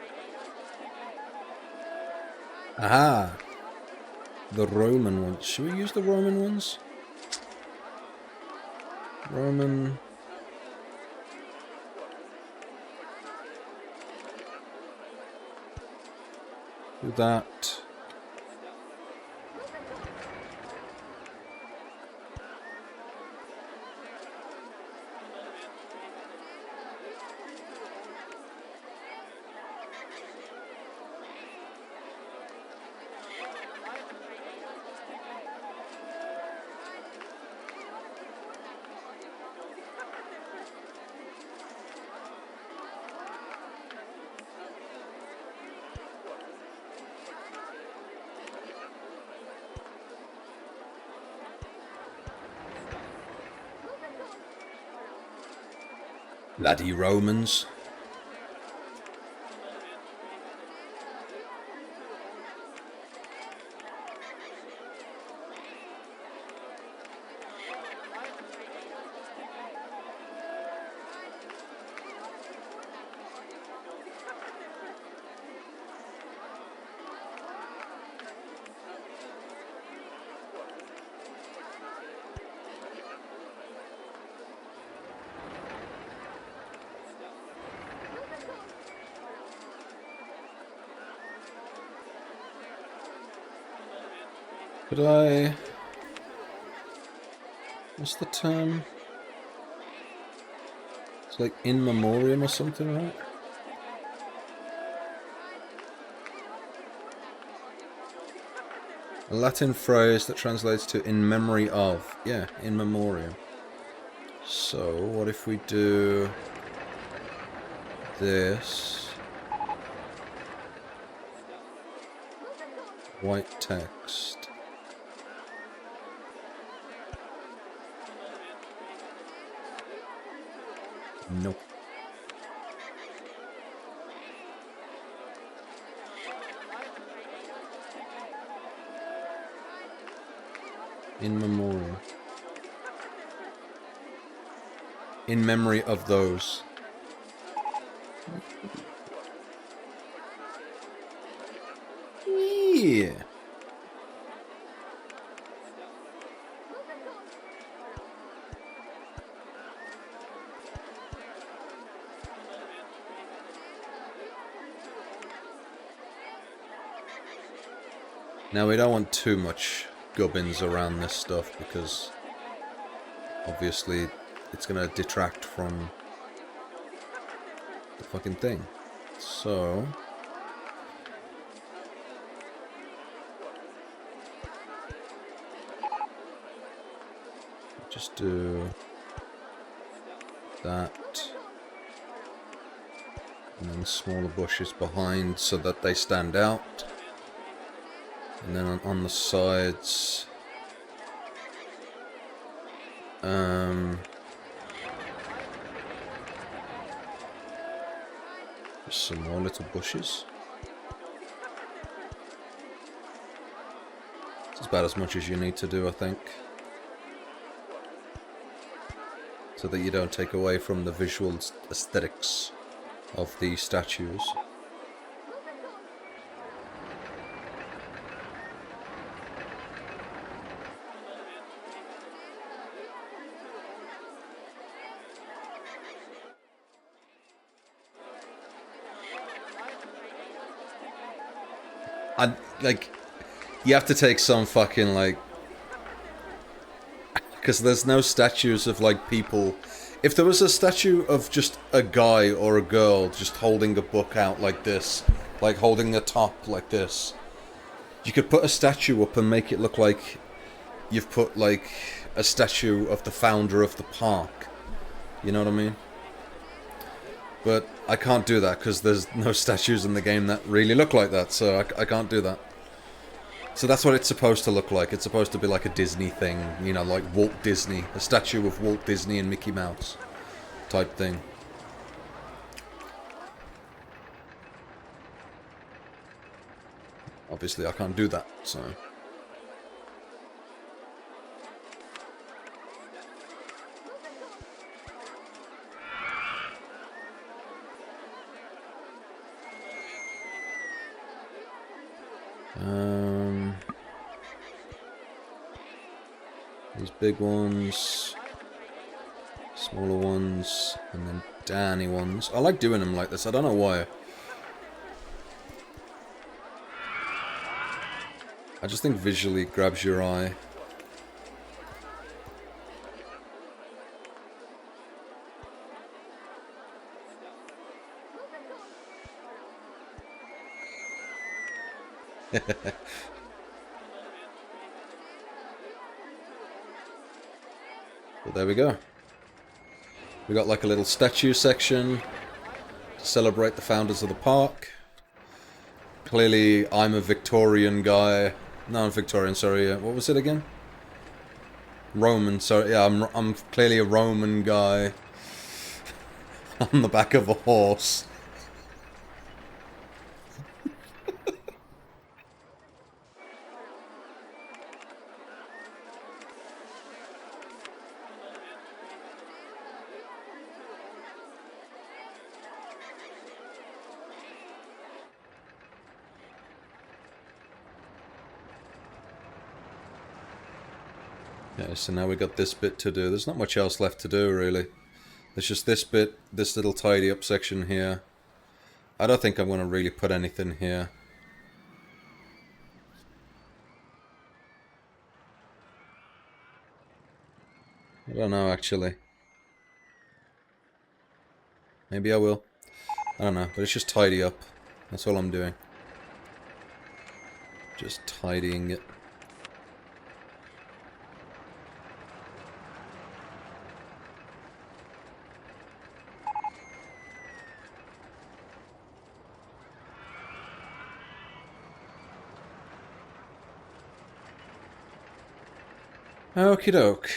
Aha! The Roman ones. Should we use the Roman ones? Do that. Laddie Romans. Could I... What's the term? It's like in memoriam or something, right? A Latin phrase that translates to in memory of. Yeah, in memoriam. So, what if we do this? White text. Nope. In memoriam. In memory of those. Yeah. Now we don't want too much gubbins around this stuff because obviously it's gonna detract from the fucking thing. So just do that and then smaller bushes behind so that they stand out. And then on the sides, just some more little bushes. It's about as much as you need to do, I think, so that you don't take away from the visual aesthetics of the statues. Like, you have to take some fucking, like... Because there's no statues of, like, people... If there was a statue of just a guy or a girl just holding a book out like this, like holding the top like this, you could put a statue up and make it look like you've put, like, a statue of the founder of the park. You know what I mean? But I can't do that because there's no statues in the game that really look like that, so I can't do that. So that's what it's supposed to look like. It's supposed to be like a Disney thing, you know, like Walt Disney. A statue of Walt Disney and Mickey Mouse type thing. Obviously I can't do that, so... These big ones, smaller ones, and then Danny ones. I like doing them like this, I don't know why. I just think visually it grabs your eye. But there we go. We got like a little statue section to celebrate the founders of the park. Clearly, I'm a Victorian guy. No, I'm Victorian, sorry. What was it again? Roman, sorry. Yeah, I'm clearly a Roman guy on the back of a horse. Okay, so now we got this bit to do. There's not much else left to do, really. There's just this bit, this little tidy up section here. I don't think I'm going to really put anything here. I don't know, actually. Maybe I will. I don't know, but it's just tidy up. That's all I'm doing. Just tidying it. Okie doke.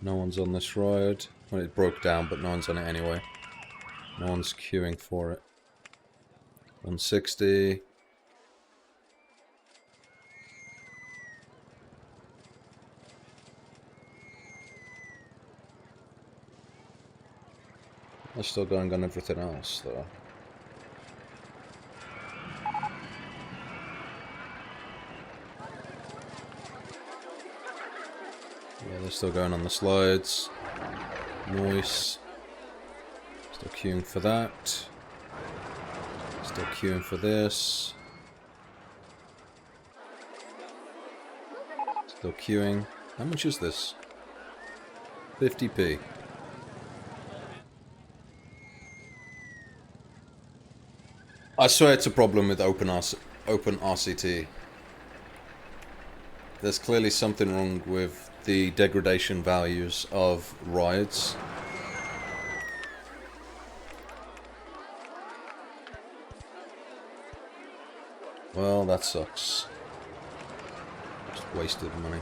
No one's on this ride. Well, it broke down, but no one's on it anyway. No one's queuing for it. 160. They're still going on everything else, though. Yeah, they're still going on the slides. Nice. Still queuing for that. Still queuing for this. Still queuing. How much is this? 50p. I swear it's a problem with OpenRCT. There's clearly something wrong with the degradation values of rides. Well, that sucks. Just wasted money.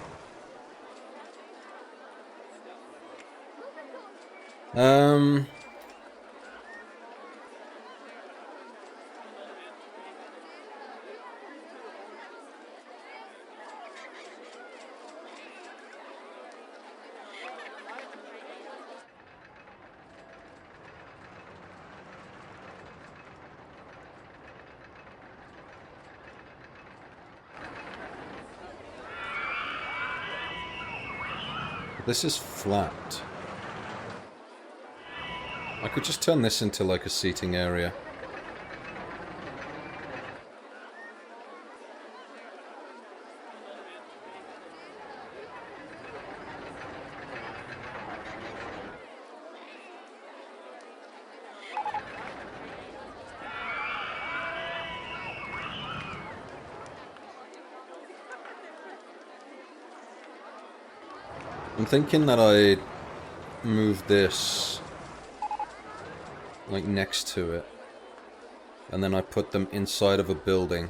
This is flat. I could just turn this into like a seating area. I'm thinking that I move this like next to it, and then I put them inside of a building.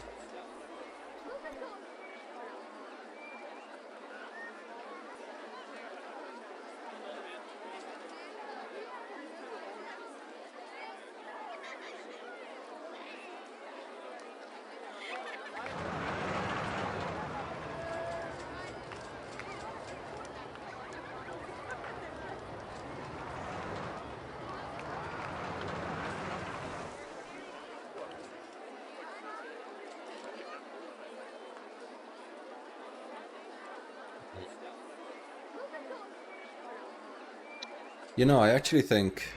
You know, I actually think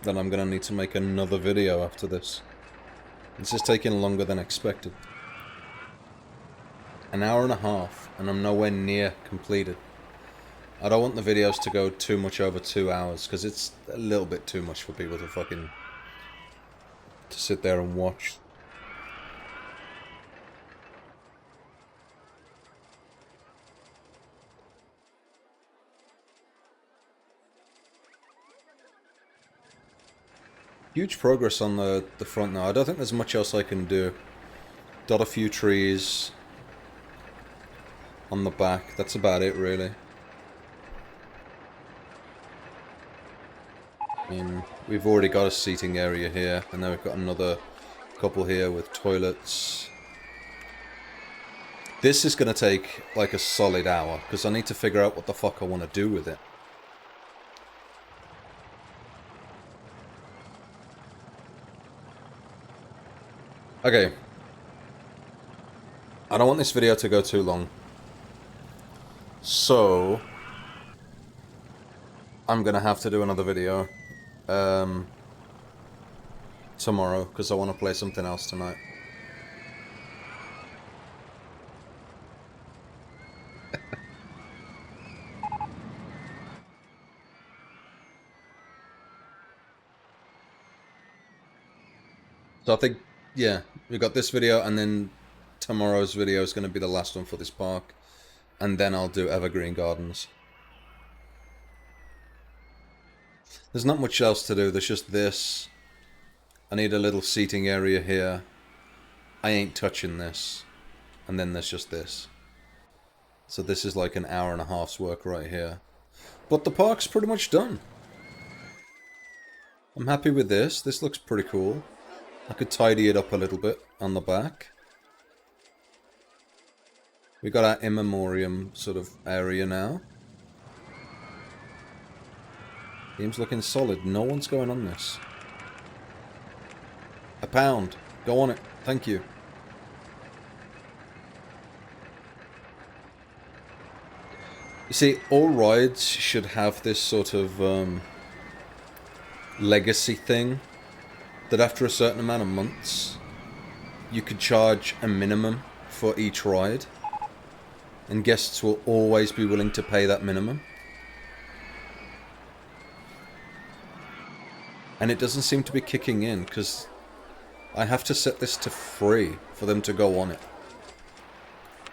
that I'm gonna need to make another video after this. This is taking longer than expected. An hour and a half, and I'm nowhere near completed. I don't want the videos to go too much over 2 hours, because it's a little bit too much for people to fucking... to sit there and watch. Huge progress on the front now. I don't think there's much else I can do. Dot a few trees on the back. That's about it, really. We've already got a seating area here, and then we've got another couple here with toilets. This is going to take like a solid hour, because I need to figure out what the fuck I want to do with it. Okay. I don't want this video to go too long. So... I'm gonna have to do another video. Tomorrow, because I want to play something else tonight. So I think, yeah, we got this video, and then tomorrow's video is going to be the last one for this park. And then I'll do Evergreen Gardens. There's not much else to do, there's just this. I need a little seating area here. I ain't touching this. And then there's just this. So this is like an hour and a half's work right here. But the park's pretty much done. I'm happy with this. This looks pretty cool. I could tidy it up a little bit on the back. We got our in memoriam sort of area now. Game's looking solid. No one's going on this. £1. Go on it. Thank you. You see, all rides should have this sort of legacy thing. That after a certain amount of months, you could charge a minimum for each ride. And guests will always be willing to pay that minimum. And it doesn't seem to be kicking in, because I have to set this to free for them to go on it.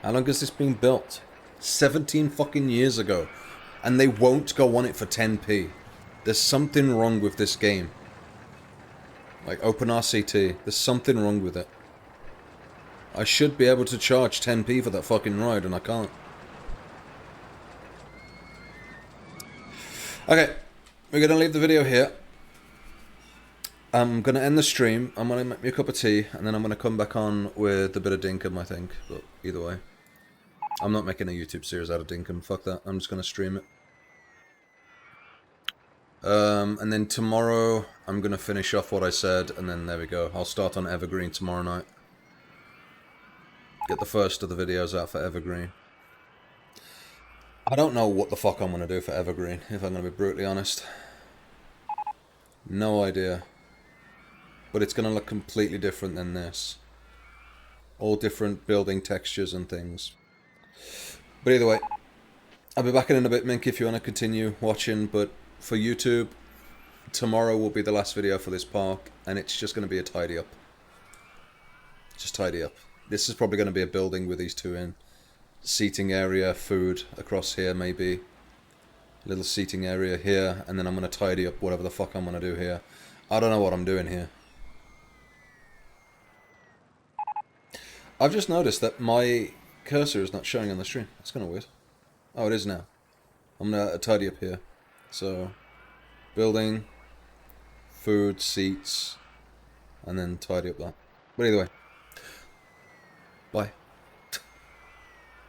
How long has this been built? 17 fucking years ago. And they won't go on it for 10p. There's something wrong with this game. Like OpenRCT, there's something wrong with it. I should be able to charge 10p for that fucking ride, and I can't. Okay, we're gonna leave the video here. I'm gonna end the stream, I'm gonna make me a cup of tea, and then I'm gonna come back on with a bit of Dinkum, I think. But either way, I'm not making a YouTube series out of Dinkum, fuck that, I'm just gonna stream it. And then tomorrow, I'm gonna finish off what I said, and then there we go. I'll start on Evergreen tomorrow night. Get the first of the videos out for Evergreen. I don't know what the fuck I'm gonna do for Evergreen, if I'm gonna be brutally honest. No idea. But it's gonna look completely different than this. All different building textures and things. But either way, I'll be back in a bit, Mink, if you want to continue watching, but for YouTube, tomorrow will be the last video for this park, and it's just going to be a tidy up. Just tidy up. This is probably going to be a building with these two in. Seating area, food across here maybe. Little seating area here, and then I'm going to tidy up whatever the fuck I'm going to do here. I don't know what I'm doing here. I've just noticed that my cursor is not showing on the stream. That's kind of weird. Oh, it is now. I'm going to tidy up here. So, building, food, seats, and then tidy up that. But either way,